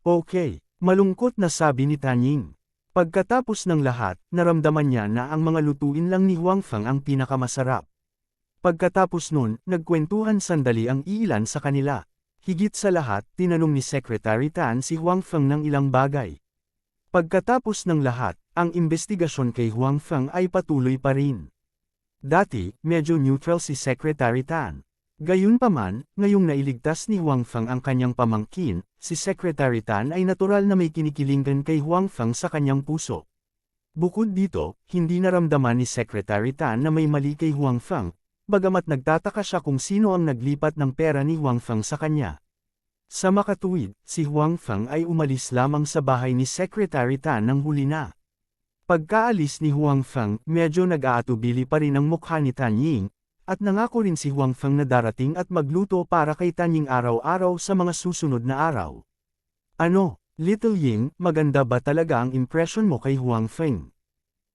Okay, malungkot na sabi ni Tan Ying. Pagkatapos ng lahat, naramdaman niya na ang mga lutuin lang ni Huang Feng ang pinakamasarap. Pagkatapos nun, nagkwentuhan sandali ang iilan sa kanila. Higit sa lahat, tinanong ni Secretary Tan si Huang Feng ng ilang bagay. Pagkatapos ng lahat, ang investigasyon kay Huang Feng ay patuloy pa rin. Dati, medyo neutral si Secretary Tan. Gayunpaman, ngayong nailigtas ni Huang Feng ang kanyang pamangkin, si Secretary Tan ay natural na may kinikilingan kay Huang Feng sa kanyang puso. Bukod dito, hindi naramdaman ni Secretary Tan na may mali kay Huang Feng, bagamat nagtataka siya kung sino ang naglipat ng pera ni Huang Feng sa kanya. Sa makatuwid, si Huang Feng ay umalis lamang sa bahay ni Secretary Tan nang huli na. Pagkaalis ni Huang Feng, medyo nag-aatubili pa rin ang mukha ni Tan Ying, at nangako rin si Huang Feng na darating at magluto para kay Tan Ying araw-araw sa mga susunod na araw. Ano, Little Ying, maganda ba talaga ang impression mo kay Huang Feng?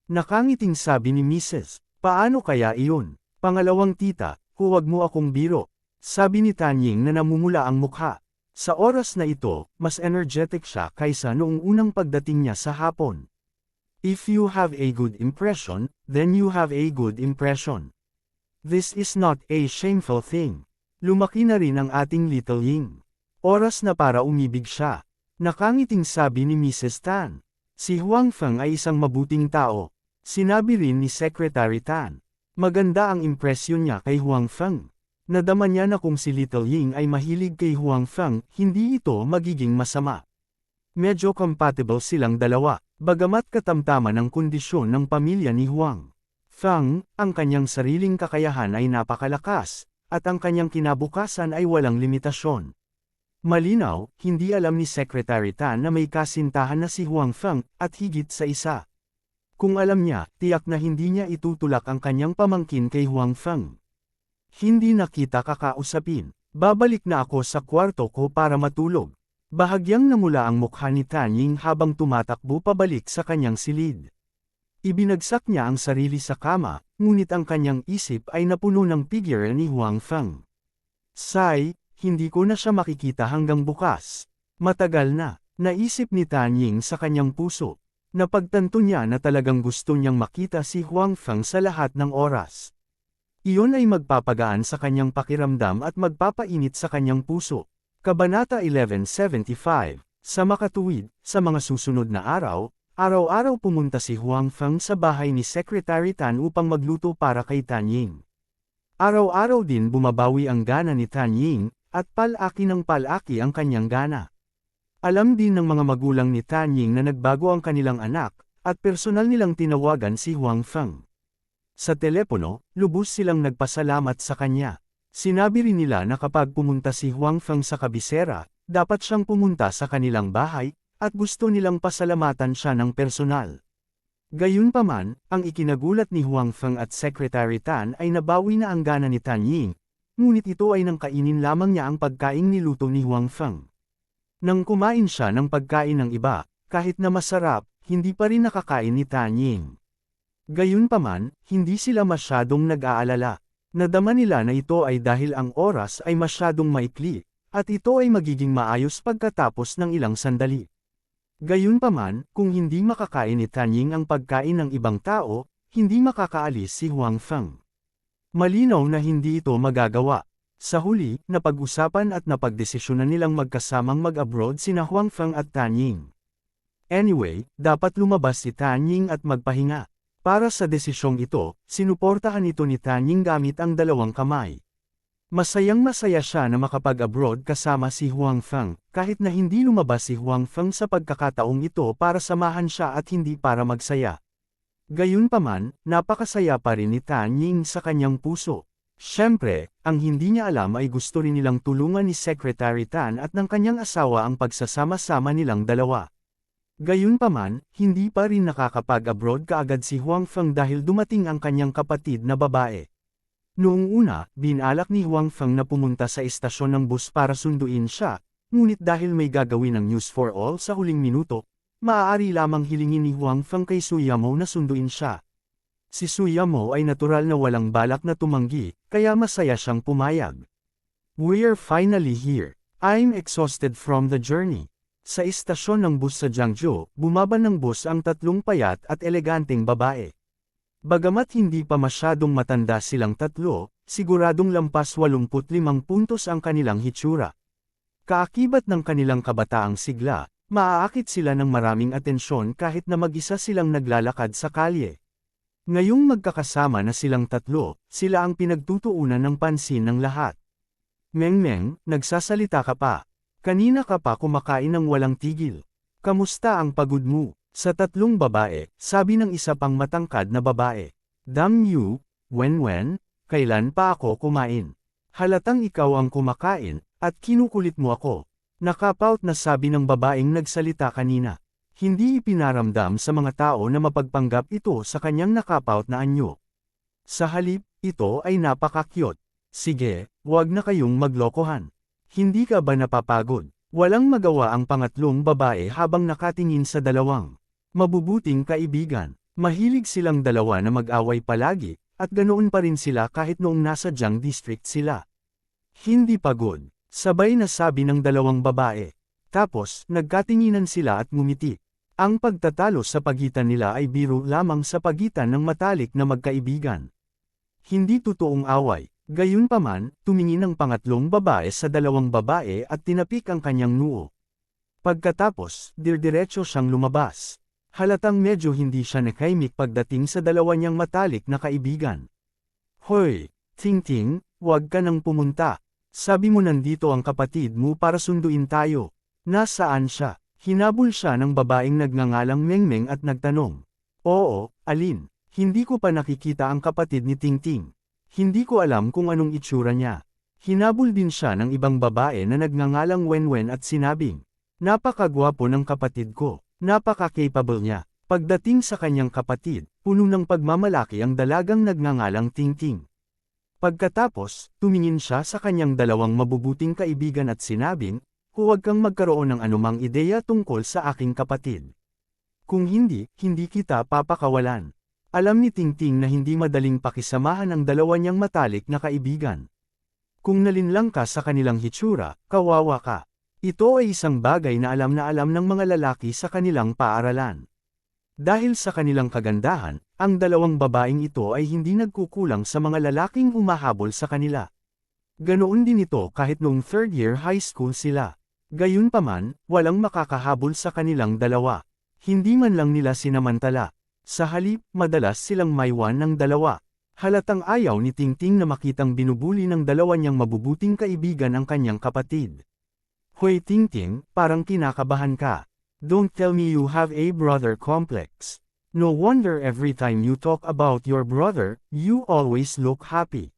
Nakangiting sabi ni Mrs. Paano kaya iyon? Pangalawang tita, huwag mo akong biro. Sabi ni Tan Ying na namumula ang mukha. Sa oras na ito, mas energetic siya kaysa noong unang pagdating niya sa hapon. If you have a good impression, then you have a good impression. This is not a shameful thing. Lumaki na rin ang ating Little Ying. Oras na para umibig siya. Nakangiting sabi ni Mrs. Tan. Si Huang Feng ay isang mabuting tao. Sinabi rin ni Secretary Tan. Maganda ang impresyon niya kay Huang Feng. Nadama niya na kung si Little Ying ay mahilig kay Huang Feng, hindi ito magiging masama. Medyo compatible silang dalawa, bagamat katamtaman ang kondisyon ng pamilya ni Huang Feng, ang kanyang sariling kakayahan ay napakalakas, at ang kanyang kinabukasan ay walang limitasyon. Malinaw, hindi alam ni Secretary Tan na may kasintahan na si Huang Feng, at higit sa isa. Kung alam niya, tiyak na hindi niya itutulak ang kanyang pamangkin kay Huang Feng. Hindi na kita kakausapin. Babalik na ako sa kwarto ko para matulog. Bahagyang namula ang mukha ni Tan Ying habang tumatakbo pabalik sa kanyang silid. Ibinagsak niya ang sarili sa kama, ngunit ang kanyang isip ay napuno ng figure ni Huang Feng. Say, hindi ko na siya makikita hanggang bukas. Matagal na, naisip ni Tan Ying sa kanyang puso. Napagtanto niya na talagang gusto niyang makita si Huang Feng sa lahat ng oras. Iyon ay magpapagaan sa kanyang pakiramdam at magpapainit sa kanyang puso. Kabanata 1175. Sa makatuwid, sa mga susunod na araw, araw-araw pumunta si Huang Feng sa bahay ni Secretary Tan upang magluto para kay Tan Ying. Araw-araw din bumabawi ang gana ni Tan Ying, at palaki ng palaki ang kanyang gana. Alam din ng mga magulang ni Tan Ying na nagbago ang kanilang anak, at personal nilang tinawagan si Huang Feng. Sa telepono, lubos silang nagpasalamat sa kanya. Sinabi rin nila na kapag pumunta si Huang Feng sa kabisera, dapat siyang pumunta sa kanilang bahay, at gusto nilang pasalamatan siya ng personal. Gayunpaman, ang ikinagulat ni Huang Feng at Secretary Tan ay nabawi na ang gana ni Tan Ying, ngunit ito ay nang kainin lamang niya ang pagkaing niluto ni Huang Feng. Nang kumain siya ng pagkain ng iba, kahit na masarap, hindi pa rin nakakain ni Tan Ying. Gayunpaman, hindi sila masyadong nag-aalala. Nadama nila na ito ay dahil ang oras ay masyadong maikli, at ito ay magiging maayos pagkatapos ng ilang sandali. Gayunpaman, kung hindi makakain ni Tan Ying ang pagkain ng ibang tao, hindi makakaalis si Huang Feng. Malinaw na hindi ito magagawa. Sa huli, napag-usapan at napagdesisyonan nilang magkasamang mag-abroad sina Huang Feng at Tan Ying. Anyway, dapat lumabas si Tan Ying at magpahinga. Para sa desisyong ito, sinuportahan ito ni Tan Ying gamit ang dalawang kamay. Masayang-masaya siya na makapag-abroad kasama si Huang Feng, kahit na hindi lumabas si Huang Feng sa pagkakataong ito para samahan siya at hindi para magsaya. Gayunpaman, napakasaya pa rin ni Tan Ying sa kanyang puso. Siyempre, ang hindi niya alam ay gusto rin nilang tulungan ni Secretary Tan at ng kanyang asawa ang pagsasama-sama nilang dalawa. Gayunpaman, hindi pa rin nakakapag-abroad kaagad si Huang Feng dahil dumating ang kanyang kapatid na babae. Noong una, binalak ni Huang Feng na pumunta sa istasyon ng bus para sunduin siya, ngunit dahil may gagawin ng News for All sa huling minuto, maaari lamang hilingin ni Huang Feng kay Su Yamo na sunduin siya. Si Su Yamo ay natural na walang balak na tumanggi, kaya masaya siyang pumayag. We're finally here. I'm exhausted from the journey. Sa istasyon ng bus sa Jiangzhou, bumaba ng bus ang tatlong payat at eleganteng babae. Bagamat hindi pa masyadong matanda silang tatlo, siguradong lampas 85 puntos ang kanilang hitsura. Kaakibat ng kanilang kabataang sigla, maaakit sila ng maraming atensyon kahit na mag-isa silang naglalakad sa kalye. Ngayong magkakasama na silang tatlo, sila ang pinagtutuunan ng pansin ng lahat. Meng, nagsasalita ka pa. Kanina ka pa kumakain ng walang tigil. Kamusta ang pagod mo? Sa tatlong babae, sabi ng isa pang matangkad na babae. Damn you, Wen, kailan pa ako kumain? Halatang ikaw ang kumakain, at kinukulit mo ako. Nakapout na sabi ng babaeng nagsalita kanina. Hindi ipinaramdam sa mga tao na mapagpanggap ito sa kanyang nakapout na anyo. Sa halip, ito ay napaka-cute. Sige, wag na kayong maglokohan. Hindi ka ba napapagod? Walang magawa ang pangatlong babae habang nakatingin sa dalawang mabubuting kaibigan. Mahilig silang dalawa na mag-away palagi, at ganoon pa rin sila kahit noong nasa Jiang District sila. Hindi pagod, sabay na sabi ng dalawang babae. Tapos, nagkatinginan sila at ngumiti. Ang pagtatalo sa pagitan nila ay biro lamang sa pagitan ng matalik na magkaibigan. Hindi totoong away. Gayunpaman, tumingin ang pangatlong babae sa dalawang babae at tinapik ang kanyang noo. Pagkatapos, dirdiretso siyang lumabas. Halatang medyo hindi siya nakaimik pagdating sa dalawa niyang matalik na kaibigan. Hoy, Ting, huwag ka nang pumunta. Sabi mo nandito ang kapatid mo para sunduin tayo. Nasaan siya? Hinabol siya ng babaeng nagngangalang Meng at nagtanong. Oo, alin? Hindi ko pa nakikita ang kapatid ni Ting. Hindi ko alam kung anong itsura niya. Hinabol din siya ng ibang babae na nagngangalang Wen at sinabing, napakagwapo ng kapatid ko, napaka-capable niya. Pagdating sa kanyang kapatid, puno ng pagmamalaki ang dalagang nagngangalang Ting. Pagkatapos, tumingin siya sa kanyang dalawang mabubuting kaibigan at sinabing, huwag kang magkaroon ng anumang ideya tungkol sa aking kapatid. Kung hindi kita papakawalan. Alam ni Ting na hindi madaling pakisamahan ang dalawa niyang matalik na kaibigan. Kung nalinlang ka sa kanilang hitsura, kawawa ka. Ito ay isang bagay na alam ng mga lalaki sa kanilang paaralan. Dahil sa kanilang kagandahan, ang dalawang babaeng ito ay hindi nagkukulang sa mga lalaking humahabol sa kanila. Ganoon din ito kahit noong third year high school sila. Gayunpaman, walang makakahabol sa kanilang dalawa. Hindi man lang nila sinamantala. Sa halip, madalas silang maiwan ng dalawa. Halatang ayaw ni Ting na makitang binubuli ng dalawa niyang mabubuting kaibigan ang kanyang kapatid. Hoy Ting, parang kinakabahan ka. Don't tell me you have a brother complex. No wonder every time you talk about your brother, you always look happy.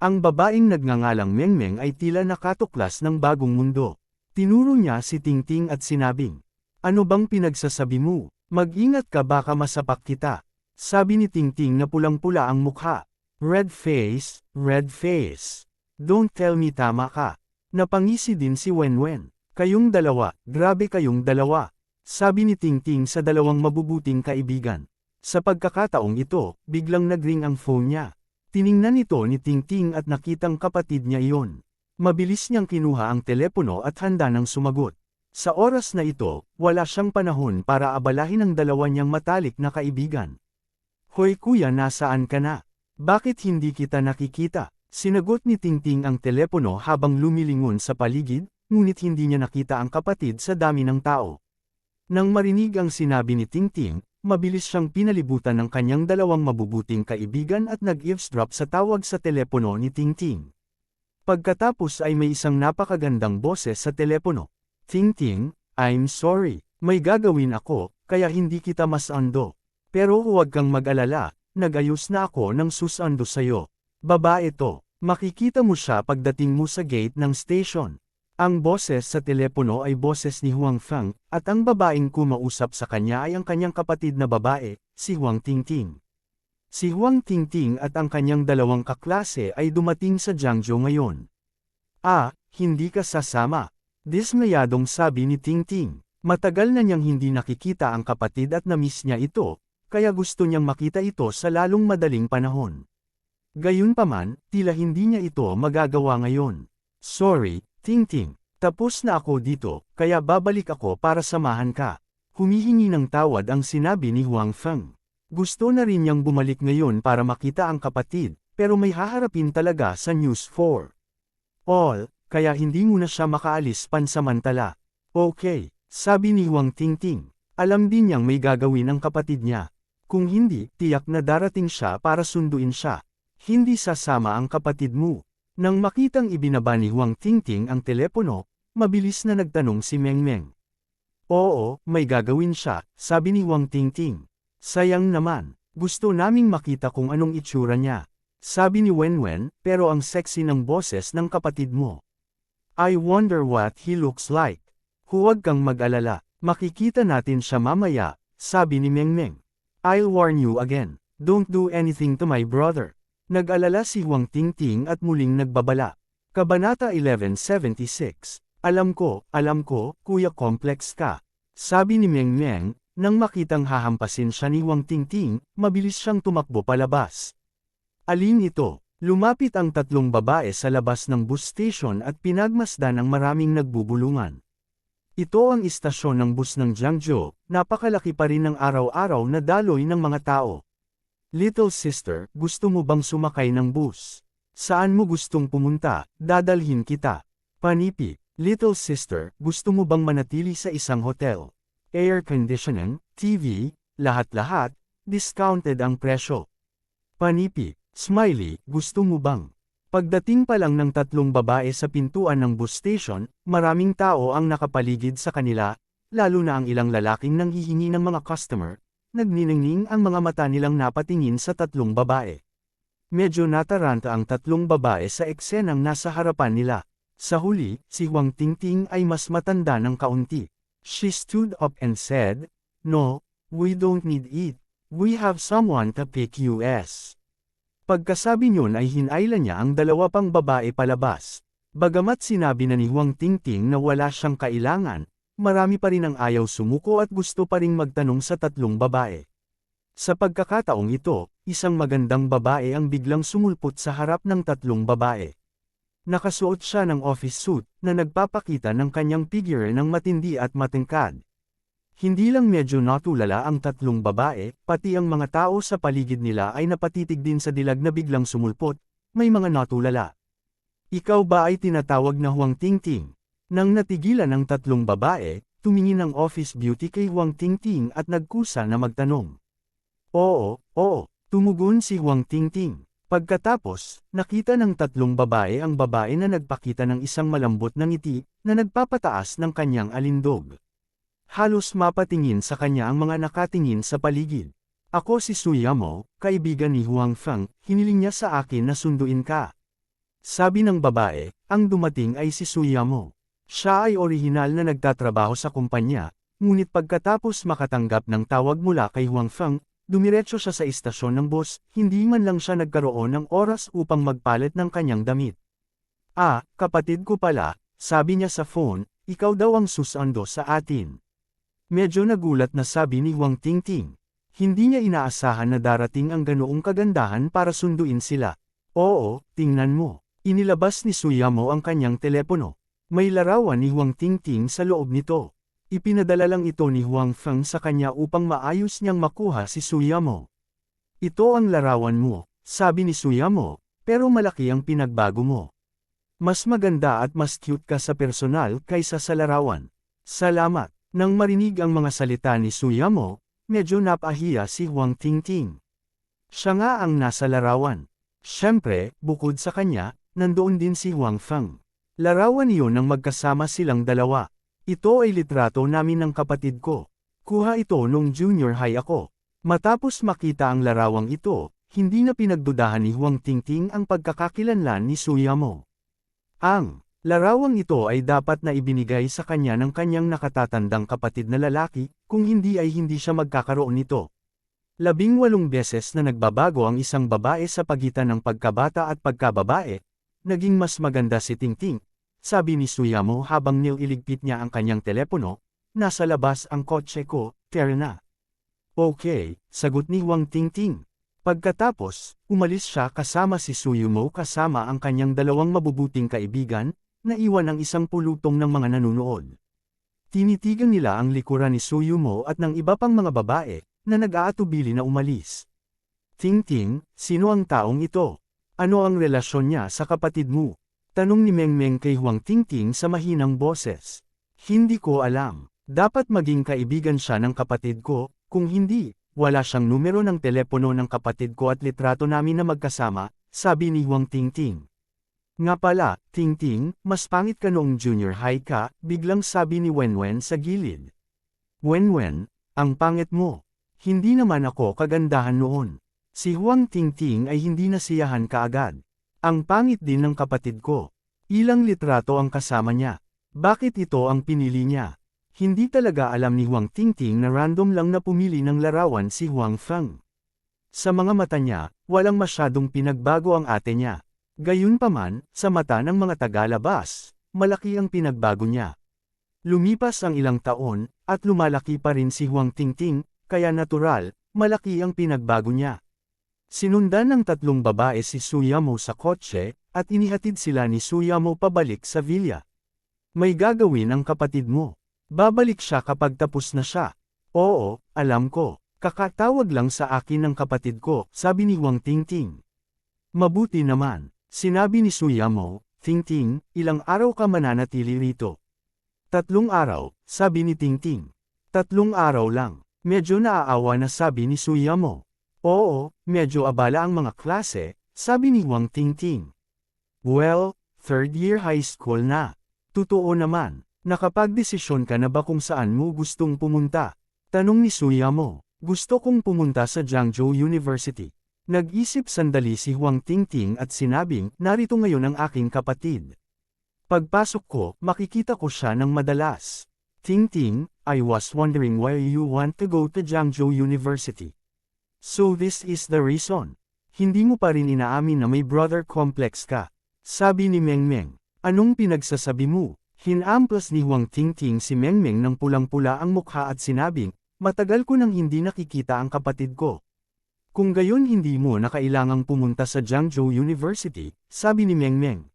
Ang babaeng nagngangalang Mengmeng ay tila nakatuklas ng bagong mundo. Tinuro niya si Tingting at sinabing, "Ano bang pinagsasabi mo? Mag-ingat ka baka masapak kita." Sabi ni Tingting na pulang-pula ang mukha. Red face, red face. Don't tell me tama ka. Napangisi din si Wenwen. Kayong dalawa, grabe kayong dalawa. Sabi ni Tingting sa dalawang mabubuting kaibigan. Sa pagkakataong ito, biglang nagring ang phone niya. Tiningnan ito ni Tingting at nakitang kapatid niya iyon. Mabilis niyang kinuha ang telepono at handa nang sumagot. Sa oras na ito, wala siyang panahon para abalahin ang dalawa niyang matalik na kaibigan. "Hoy kuya, nasaan ka na? Bakit hindi kita nakikita?" Sinagot ni Tingting ang telepono habang lumilingon sa paligid, ngunit hindi niya nakita ang kapatid sa dami ng tao. Nang marinig ang sinabi ni Tingting, mabilis siyang pinalibutan ng kanyang dalawang mabubuting kaibigan at nag-eavesdrop sa tawag sa telepono ni Tingting. Pagkatapos ay may isang napakagandang boses sa telepono. "Tingting, I'm sorry, may gagawin ako, kaya hindi kita masando. Pero huwag kang mag-alala, nag-ayos na ako ng susando sayo. Babae to, makikita mo siya pagdating mo sa gate ng station." Ang boses sa telepono ay boses ni Huang Feng, at ang babaeng kumausap sa kanya ay ang kanyang kapatid na babae, si Huang Tingting. Si Huang Tingting at ang kanyang dalawang kaklase ay dumating sa Jiangzhou ngayon. "Ah, hindi ka sasama?" Dismayadong sabi ni Tingting. Matagal na niyang hindi nakikita ang kapatid at na-miss niya ito, kaya gusto niyang makita ito sa lalong madaling panahon. Gayunpaman, tila hindi niya ito magagawa ngayon. "Sorry, Tingting, tapos na ako dito, kaya babalik ako para samahan ka." Humihingi ng tawad ang sinabi ni Huang Feng. Gusto na rin niyang bumalik ngayon para makita ang kapatid, pero may haharapin talaga sa News 4 All, kaya hindi muna siya makaalis pansamantala. "Okay," sabi ni Huang Tingting. Alam din niyang may gagawin ang kapatid niya. Kung hindi, tiyak na darating siya para sunduin siya. "Hindi sasama ang kapatid mo." Nang makitang ibinaba ni Huang Tingting ang telepono, mabilis na nagtanong si Mengmeng. "Oo, may gagawin siya," sabi ni Huang Tingting. "Sayang naman, gusto naming makita kung anong itsura niya," sabi ni Wenwen, "pero ang sexy ng boses ng kapatid mo. I wonder what he looks like." "Huwag kang mag-alala, makikita natin siya mamaya," sabi ni Mengmeng. "I'll warn you again, don't do anything to my brother." Nag-alala si Huang Tingting at muling nagbabala. Kabanata 1176. Alam ko, kuya, complex ka," sabi ni Mengmeng. Nang makitang hahampasin siya ni Huang Tingting, mabilis siyang tumakbo palabas. "Alin ito?" Lumapit ang tatlong babae sa labas ng bus station at pinagmasdan ang maraming nagbubulungan. Ito ang istasyon ng bus ng Jiangzhou, napakalaki pa rin ng araw-araw na daloy ng mga tao. "Little sister, gusto mo bang sumakay ng bus? Saan mo gustong pumunta, dadalhin kita." "Panipi." "Little sister, gusto mo bang manatili sa isang hotel? Air conditioning, TV, lahat-lahat, discounted ang presyo." "Panipi." "Smiley, gusto mo bang?" Pagdating pa lang ng tatlong babae sa pintuan ng bus station, maraming tao ang nakapaligid sa kanila, lalo na ang ilang lalaking nanghihingi ng mga customer. Nagniningning ang mga mata nilang napatingin sa tatlong babae. Medyo nataranta ang tatlong babae sa eksenang nasa harapan nila. Sa huli, si Huang Tingting ay mas matanda ng kaunti. She stood up and said, "No, we don't need it. We have someone to pick us." Pagkasabi niyon ay hinayla niya ang dalawa pang babae palabas. Bagamat sinabi na ni Huang Tingting na wala siyang kailangan, marami pa rin ang ayaw sumuko at gusto pa ring magtanong sa tatlong babae. Sa pagkakataong ito, isang magandang babae ang biglang sumulpot sa harap ng tatlong babae. Nakasuot siya ng office suit, na nagpapakita ng kanyang figure ng matindi at matangkad. Hindi lang medyo natulala ang tatlong babae, pati ang mga tao sa paligid nila ay napatitig din sa dilag na biglang sumulpot, may mga natulala. "Ikaw ba ay tinatawag na Huang Tingting?" Nang natigilan ang tatlong babae, tumingin ang office beauty kay Huang Tingting at nagkusa na magtanong. Oo, tumugon si Huang Tingting. Pagkatapos, nakita ng tatlong babae ang babae na nagpakita ng isang malambot na ngiti, na nagpapataas ng kanyang alindog. Halos mapatingin sa kanya ang mga nakatingin sa paligid. Ako si Suyamo, kaibigan ni Huang Feng, hiniling niya sa akin na sunduin ka. Sabi ng babae, ang dumating ay si Suyamo. Siya ay orihinal na nagtatrabaho sa kumpanya, ngunit pagkatapos makatanggap ng tawag mula kay Huang Feng, dumiretso siya sa istasyon ng bus, hindi man lang siya nagkaroon ng oras upang magpalit ng kanyang damit. Ah, kapatid ko pala, sabi niya sa phone, ikaw daw ang susando sa atin. Medyo nagulat na sabi ni Huang Tingting. Hindi niya inaasahan na darating ang ganoong kagandahan para sunduin sila. Oo, tingnan mo. Inilabas ni Suyamo ang kanyang telepono. May larawan ni Huang Tingting sa loob nito. Ipinadala lang ito ni Huang Feng sa kanya upang maayos niyang makuha si Suyamo. Ito ang larawan mo, sabi ni Suyamo, pero malaki ang pinagbago mo. Mas maganda at mas cute ka sa personal kaysa sa larawan. Salamat. Nang marinig ang mga salita ni Suyamo, medyo napahiya si Huang Tingting. Siya nga ang nasa larawan. Siyempre, bukod sa kanya, nandoon din si Huang Feng. Larawan iyon ng magkasama silang dalawa. Ito ay litrato namin ng kapatid ko. Kuha ito nung junior high ako. Matapos makita ang larawang ito, hindi na pinagdudahan ni Huang Tingting ang pagkakakilanlan ni Suyamo. Ang larawang ito ay dapat na ibinigay sa kanya ng kanyang nakatatandang kapatid na lalaki, kung hindi ay hindi siya magkakaroon nito. 18 beses na nagbabago ang isang babae sa pagitan ng pagkabata at pagkababae, naging mas maganda si Tingting, sabi ni Suyamo habang nililigpit niya ang kanyang telepono, nasa labas ang kotse ko, tara na. Okay, sagot ni Huang Tingting. Pagkatapos, umalis siya kasama si Suyamo kasama ang kanyang dalawang mabubuting kaibigan, naiwan ang isang pulutong ng mga nanunood. Tinitigan nila ang likuran ni Suyamo at ng iba pang mga babae, na nag-aatubili na umalis. Tingting, sino ang taong ito? Ano ang relasyon niya sa kapatid mo? Tanong ni Mengmeng kay Huang Tingting sa mahinang boses. Hindi ko alam. Dapat maging kaibigan siya ng kapatid ko, kung hindi, wala siyang numero ng telepono ng kapatid ko at litrato namin na magkasama, sabi ni Huang Tingting. Nga pala, Tingting, mas pangit ka noong junior high ka, biglang sabi ni Wenwen sa gilid. Wenwen, ang pangit mo. Hindi naman ako kagandahan noon. Si Huang Tingting ay hindi nasiyahan kaagad. Ang pangit din ng kapatid ko. Ilang litrato ang kasama niya. Bakit ito ang pinili niya? Hindi talaga alam ni Huang Tingting na random lang na pumili ng larawan si Huang Feng. Sa mga mata niya, walang masyadong pinagbago ang ate niya. Gayunpaman, sa mata ng mga tagalabas, malaki ang pinagbago niya. Lumipas ang ilang taon, at lumalaki pa rin si Huang Tingting, kaya natural, malaki ang pinagbago niya. Sinundan ng 3 babae si Suyamo sa kotse, at inihatid sila ni Suyamo pabalik sa villa. May gagawin ang kapatid mo. Babalik siya kapag tapos na siya. Oo, alam ko. Kakatawag lang sa akin ng kapatid ko, sabi ni Huang Tingting. Mabuti naman. Sinabi ni Suyamo, Tingting, ilang araw ka mananatili rito? 3 araw, sabi ni Tingting. 3 araw lang. Medyo naaawa na sabi ni Suyamo. Oo, medyo abala ang mga klase, sabi ni Huang Tingting. Well, 3rd year high school na. Totoo naman, nakapagdesisyon ka na ba kung saan mo gustong pumunta? Tanong ni Suyamo. Gusto kong pumunta sa Jiangzhou University. Nag-isip sandali si Huang Tingting at sinabing, narito ngayon ang aking kapatid. Pagpasok ko, makikita ko siya ng madalas. Tingting, I was wondering why you want to go to Jiangzhou University. So this is the reason. Hindi mo pa rin inaamin na may brother complex ka. Sabi ni Mengmeng. Anong pinagsasabi mo? Hinamplas ni Huang Tingting si Mengmeng ng pulang-pula ang mukha at sinabing, matagal ko nang hindi nakikita ang kapatid ko. Kung gayon hindi mo na kailangang pumunta sa Jiangzhou University, sabi ni Mengmeng.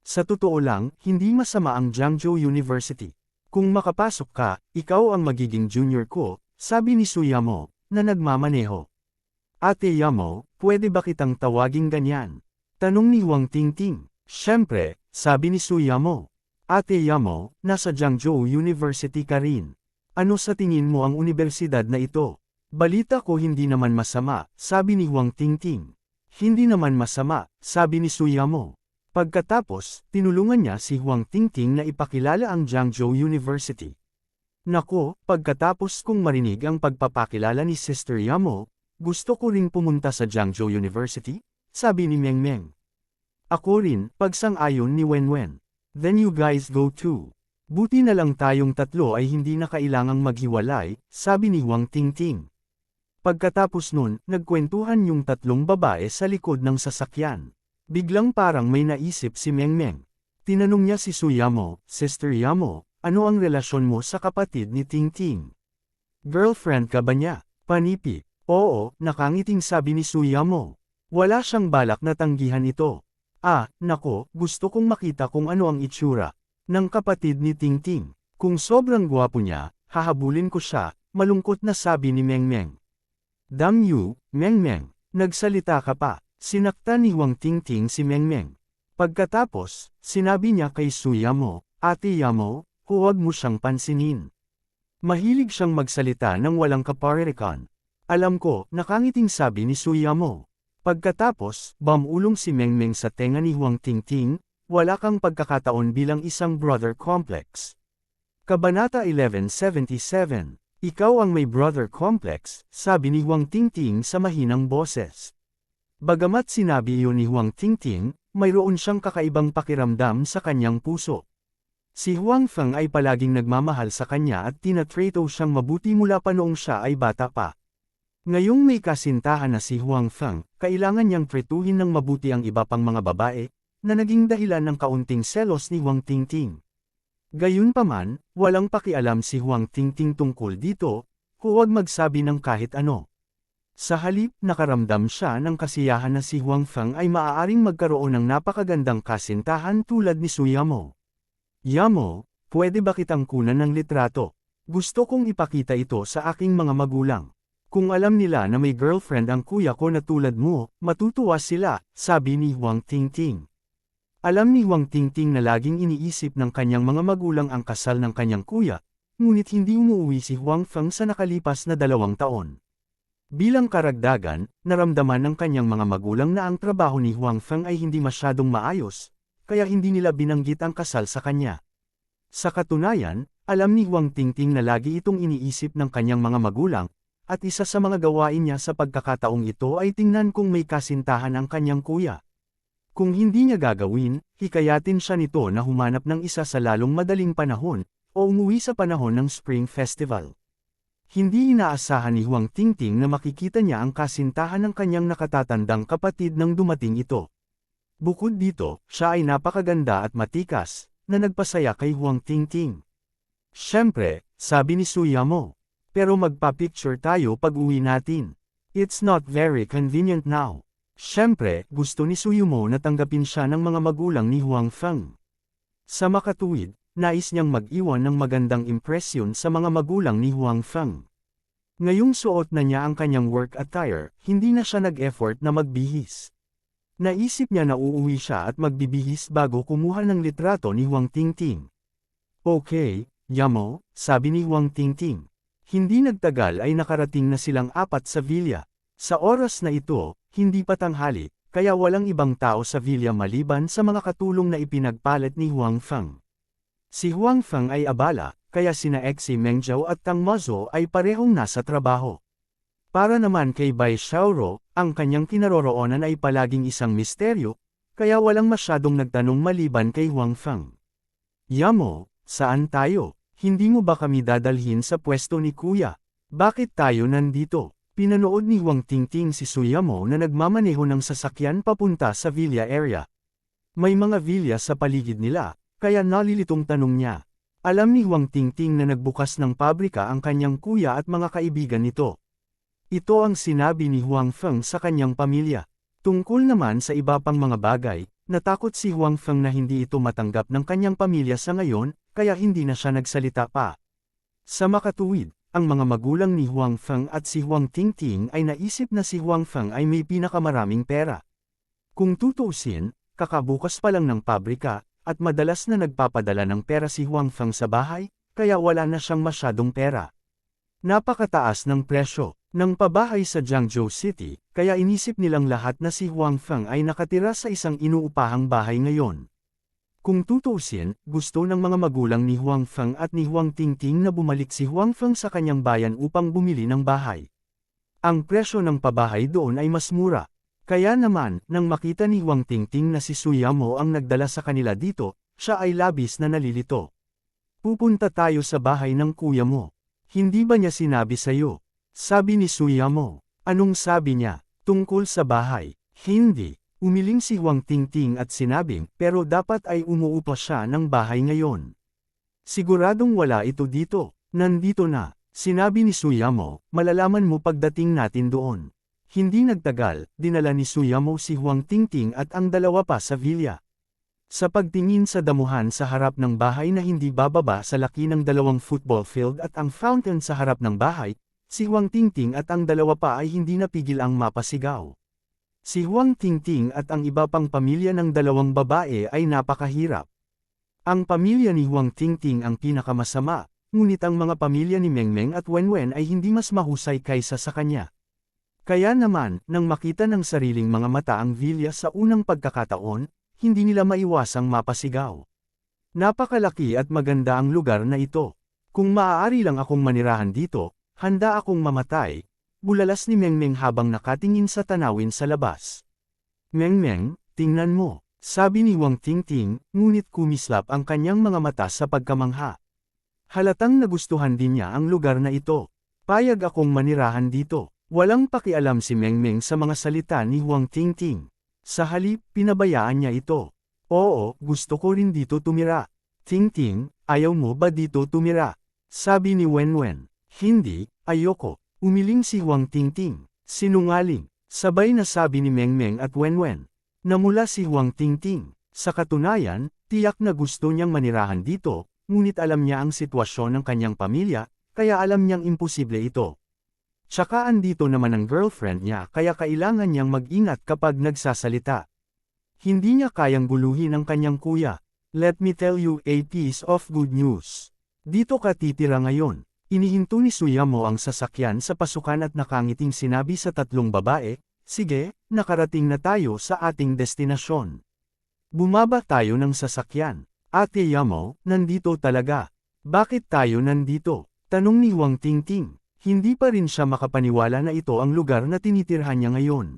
Sa totoo lang, hindi masama ang Jiangzhou University. Kung makapasok ka, ikaw ang magiging junior ko, sabi ni Suyamo, na nagmamaneho. Ate Yamo, pwede ba kitang tawaging ganyan? Tanong ni Huang Tingting. Siyempre, sabi ni Suyamo. Ate Yamo, nasa Jiangzhou University ka rin. Ano sa tingin mo ang universidad na ito? Balita ko hindi naman masama, sabi ni Huang Tingting. Hindi naman masama, sabi ni Suyamo. Pagkatapos, tinulungan niya si Huang Tingting na ipakilala ang Jiangzhou University. Nako, pagkatapos kong marinig ang pagpapakilala ni Sister Yamo, gusto ko ring pumunta sa Jiangzhou University, sabi ni Meng Meng. Ako rin, pagsang-ayon ni Wenwen. Then you guys go too. Buti na lang tayong tatlo ay hindi na kailangang maghiwalay, sabi ni Huang Tingting. Pagkatapos nun, nagkwentuhan yung tatlong babae sa likod ng sasakyan. Biglang parang may naisip si Meng Meng. Tinanong niya si Su Yamo, Sister Yamo, ano ang relasyon mo sa kapatid ni Tingting? Girlfriend ka ba niya? Panipi. Oo, nakangiting sabi ni Su Yamo. Wala siyang balak na tanggihan ito. Nako, gusto kong makita kung ano ang itsura ng kapatid ni Tingting. Kung sobrang gwapo niya, hahabulin ko siya, malungkot na sabi ni Meng Meng. Damn you, Meng Meng, nagsalita ka pa. Sinaktan ni Huang Tingting si Meng Meng. Pagkatapos, sinabi niya kay Su Yamo, Ate Yamo, huwag mo siyang pansinin. Mahilig siyang magsalita ng walang kaparirikan. Alam ko, nakangiting sabi ni Su Yamo. Pagkatapos, bumulong si Meng Meng sa tenga ni Huang Tingting, wala kang pagkakataon bilang isang brother complex. Kabanata 1177. Ikaw ang may brother complex, sabi ni Huang Tingting sa mahinang boses. Bagamat sinabi iyon ni Huang Tingting, mayroon siyang kakaibang pakiramdam sa kanyang puso. Si Huang Feng ay palaging nagmamahal sa kanya at tinatrato siyang mabuti mula pa noong siya ay bata pa. Ngayong may kasintahan na si Huang Feng, kailangan niyang tretuhin ng mabuti ang iba pang mga babae, na naging dahilan ng kaunting selos ni Huang Tingting. Gayunpaman, walang pakialam si Huang Tingting tungkol dito, huwag magsabi ng kahit ano. Sa halip, nakaramdam siya ng kasiyahan na si Huang Feng ay maaaring magkaroon ng napakagandang kasintahan tulad ni Su Yamo. Yamo, pwede ba kitang kunan ng litrato? Gusto kong ipakita ito sa aking mga magulang. Kung alam nila na may girlfriend ang kuya ko na tulad mo, matutuwa sila, sabi ni Huang Tingting. Alam ni Huang Tingting na laging iniisip ng kanyang mga magulang ang kasal ng kanyang kuya, ngunit hindi umuwi si Huang Feng sa nakalipas na 2 taon. Bilang karagdagan, naramdaman ng kanyang mga magulang na ang trabaho ni Huang Feng ay hindi masyadong maayos, kaya hindi nila binanggit ang kasal sa kanya. Sa katunayan, alam ni Huang Tingting na lagi itong iniisip ng kanyang mga magulang, at isa sa mga gawain niya sa pagkakataong ito ay tingnan kung may kasintahan ang kanyang kuya. Kung hindi niya gagawin, hikayatin siya nito na humanap ng isa sa lalong madaling panahon, o umuwi sa panahon ng Spring Festival. Hindi inaasahan ni Huang Tingting na makikita niya ang kasintahan ng kanyang nakatatandang kapatid nang dumating ito. Bukod dito, siya ay napakaganda at matikas, na nagpasaya kay Huang Tingting. Siyempre, sabi ni Su Yamo. Pero magpa-picture tayo pag-uwi natin. It's not very convenient now. Siyempre, gusto ni Su Yamo na tanggapin siya ng mga magulang ni Huang Feng. Sa makatuwid, nais niyang mag-iwan ng magandang impresyon sa mga magulang ni Huang Feng. Ngayong suot na niya ang kanyang work attire, hindi na siya nag-effort na magbihis. Naisip niya na uuwi siya at magbibihis bago kumuha ng litrato ni Huang Tingting. Okay, Yamo, sabi ni Huang Tingting. Hindi nagtagal ay nakarating na silang 4 sa villa. Sa oras na ito, hindi pa tanghali, kaya walang ibang tao sa villa maliban sa mga katulong na ipinagpalit ni Huang Feng. Si Huang Feng ay abala, kaya sina Xi Mengzhou at Tang Mazo ay parehong nasa trabaho. Para naman kay Bai Xiaoro, ang kanyang kinaroroonan ay palaging isang misteryo, kaya walang masyadong nagtanong maliban kay Huang Feng. Yamo, saan tayo? Hindi mo ba kami dadalhin sa pwesto ni Kuya? Bakit tayo nandito? Pinanood ni Huang Tingting si Su Yamo na nagmamaneho ng sasakyan papunta sa villa area. May mga villa sa paligid nila, kaya nalilitong tanong niya. Alam ni Huang Tingting na nagbukas ng pabrika ang kanyang kuya at mga kaibigan nito. Ito ang sinabi ni Huang Feng sa kanyang pamilya. Tungkol naman sa iba pang mga bagay, natakot si Huang Feng na hindi ito matanggap ng kanyang pamilya sa ngayon, kaya hindi na siya nagsalita pa. Sa makatuwid, ang mga magulang ni Huang Feng at si Huang Tingting ay naisip na si Huang Feng ay may pinakamaraming pera. Kung tutuusin, kakabukas pa lang ng pabrika, at madalas na nagpapadala ng pera si Huang Feng sa bahay, kaya wala na siyang masyadong pera. Napakataas ng presyo ng pabahay sa Jiangzhou City, kaya inisip nilang lahat na si Huang Feng ay nakatira sa isang inuupahang bahay ngayon. Kung tutuusin, gusto ng mga magulang ni Huang Feng at ni Huang Tingting na bumalik si Huang Feng sa kanyang bayan upang bumili ng bahay. Ang presyo ng pabahay doon ay mas mura. Kaya naman, nang makita ni Huang Tingting na si Suyamo ang nagdala sa kanila dito, siya ay labis na nalilito. Pupunta tayo sa bahay ng kuya mo. Hindi ba niya sinabi sa'yo? Sabi ni Suyamo. Anong sabi niya? Tungkol sa bahay? Hindi. Umiling si Huang Tingting at sinabing, pero dapat ay umuupa siya ng bahay ngayon. Siguradong wala ito dito. Nandito na. Sinabi ni Suyamo, malalaman mo pagdating natin doon. Hindi nagtagal, dinala ni Suyamo si Huang Tingting at ang dalawa pa sa villa. Sa pagtingin sa damuhan sa harap ng bahay na hindi bababa sa laki ng 2 football field at ang fountain sa harap ng bahay, si Huang Tingting at ang dalawa pa ay hindi napigil ang mapasigaw. Si Huang Tingting at ang iba pang pamilya ng 2 babae ay napakahirap. Ang pamilya ni Huang Tingting ang pinakamasama. Ngunit ang mga pamilya ni Mengmeng at Wenwen ay hindi mas mahusay kaysa sa kanya. Kaya naman, nang makita ng sariling mga mata ang villa sa unang pagkakataon, hindi nila maiwasang mapasigaw. Napakalaki at maganda ang lugar na ito. Kung maaari lang akong manirahan dito, handa akong mamatay, bulalas ni Mengmeng habang nakatingin sa tanawin sa labas. Mengmeng, tingnan mo, sabi ni Huang Tingting, ngunit kumislap ang kanyang mga mata sa pagkamangha. Halatang nagustuhan din niya ang lugar na ito. Payag akong manirahan dito. Walang pakialam si Mengmeng sa mga salita ni Huang Tingting. Sa halip, pinabayaan niya ito. Oo, gusto ko rin dito tumira. Tingting, ayaw mo ba dito tumira? Sabi ni Wenwen. Hindi, ayoko. Umiling si Huang Tingting. Sinungaling. Sabay na sabi ni Mengmeng at Wenwen. Namula si Huang Tingting. Sa katunayan, tiyak na gusto niyang manirahan dito. Ngunit alam niya ang sitwasyon ng kanyang pamilya, kaya alam niyang imposible ito. Tsaka andito naman ang girlfriend niya kaya kailangan niyang mag-ingat kapag nagsasalita. Hindi niya kayang guluhin ang kanyang kuya. Let me tell you a piece of good news. Dito ka titira ngayon. Inihinto ni Suyamo ang sasakyan sa pasukan at nakangiting sinabi sa 3 babae, sige, nakarating na tayo sa ating destinasyon. Bumaba tayo ng sasakyan. Ate Yamo, nandito talaga. Bakit tayo nandito? Tanong ni Huang Tingting. Hindi pa rin siya makapaniwala na ito ang lugar na tinitirhan niya ngayon.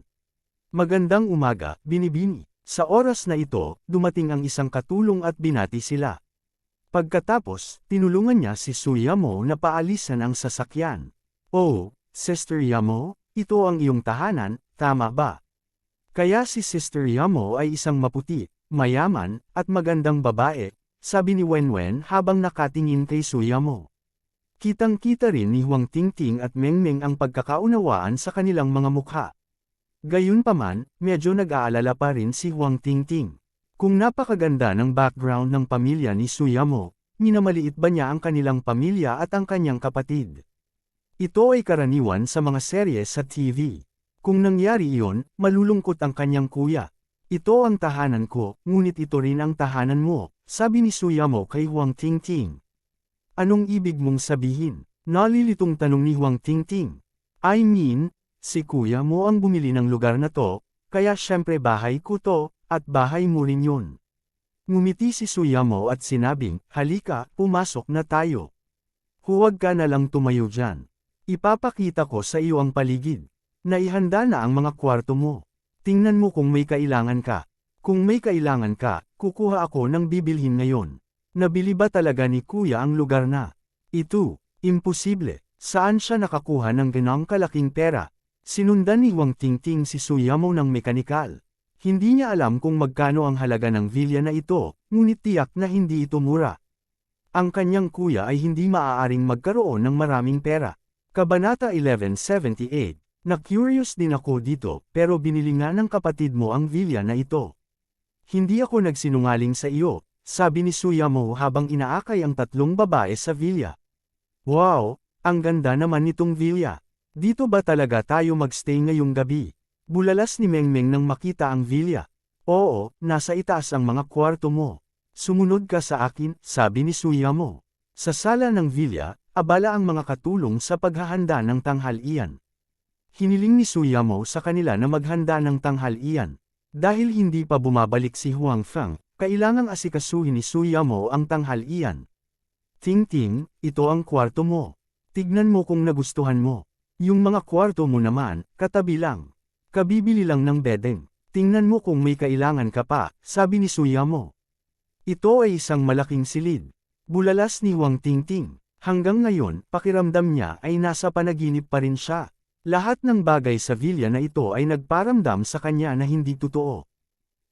Magandang umaga, binibini. Sa oras na ito, dumating ang isang katulong at binati sila. Pagkatapos, tinulungan niya si Suyamo na paalisan ang sasakyan. Oh, Sister Yamo, ito ang iyong tahanan, tama ba? Kaya si Sister Yamo ay isang maputi, mayaman, at magandang babae, sabi ni Wenwen habang nakatingin kay Suyamo. Kitang-kita rin ni Huang Tingting at Mengmeng ang pagkakaunawaan sa kanilang mga mukha. Gayunpaman, medyo nag-aalala pa rin si Huang Tingting. Kung napakaganda ng background ng pamilya ni Suyamo, minamaliit ba niya ang kanilang pamilya at ang kanyang kapatid? Ito ay karaniwan sa mga serye sa TV. Kung nangyari iyon, malulungkot ang kanyang kuya. Ito ang tahanan ko, ngunit ito rin ang tahanan mo, sabi ni Suyamo kay Huang Tingting. Anong ibig mong sabihin? Nalilitong tanong ni Huang Tingting. I mean, si kuya mo ang bumili ng lugar na to, kaya syempre bahay ko to, at bahay mo rin yun. Ngumiti si Suyamo at sinabing, halika, pumasok na tayo. Huwag ka na lang tumayo dyan. Ipapakita ko sa iyo ang paligid. Naihanda na ang mga kwarto mo. Tingnan mo kung may kailangan ka. Kung may kailangan ka, kukuha ako ng bibilhin ngayon. Nabili ba talaga ni kuya ang lugar na ito? Imposible. Saan siya nakakuha ng ganang kalaking pera? Sinundan ni Huang Tingting si Suyamo ng mekanikal. Hindi niya alam kung magkano ang halaga ng villa na ito, ngunit tiyak na hindi ito mura. Ang kanyang kuya ay hindi maaaring magkaroon ng maraming pera. Kabanata 1178. Na-curious din ako dito, pero binili nga ng kapatid mo ang villa na ito. Hindi ako nagsinungaling sa iyo, sabi ni Suyamo habang inaakay ang 3 babae sa villa. Wow, ang ganda naman nitong villa. Dito ba talaga tayo magstay ngayong gabi? Bulalas ni Mengmeng nang makita ang villa. Oo, nasa itaas ang mga kwarto mo. Sumunod ka sa akin, sabi ni Suyamo. Sa sala ng villa, abala ang mga katulong sa paghahanda ng tanghalian. Hiniling ni Suyamo sa kanila na maghanda ng tanghalian. Dahil hindi pa bumabalik si Huang Feng, kailangang asikasuhin ni Suyamo ang tanghalian. Tingting, ito ang kwarto mo. Tignan mo kung nagustuhan mo. Yung mga kwarto mo naman, katabi lang. Kabibili lang ng bedeng. Tingnan mo kung may kailangan ka pa, sabi ni Suyamo. Ito ay isang malaking silid. Bulalas ni Huang Tingting. Hanggang ngayon, pakiramdam niya ay nasa panaginip pa rin siya. Lahat ng bagay sa villa na ito ay nagparamdam sa kanya na hindi totoo.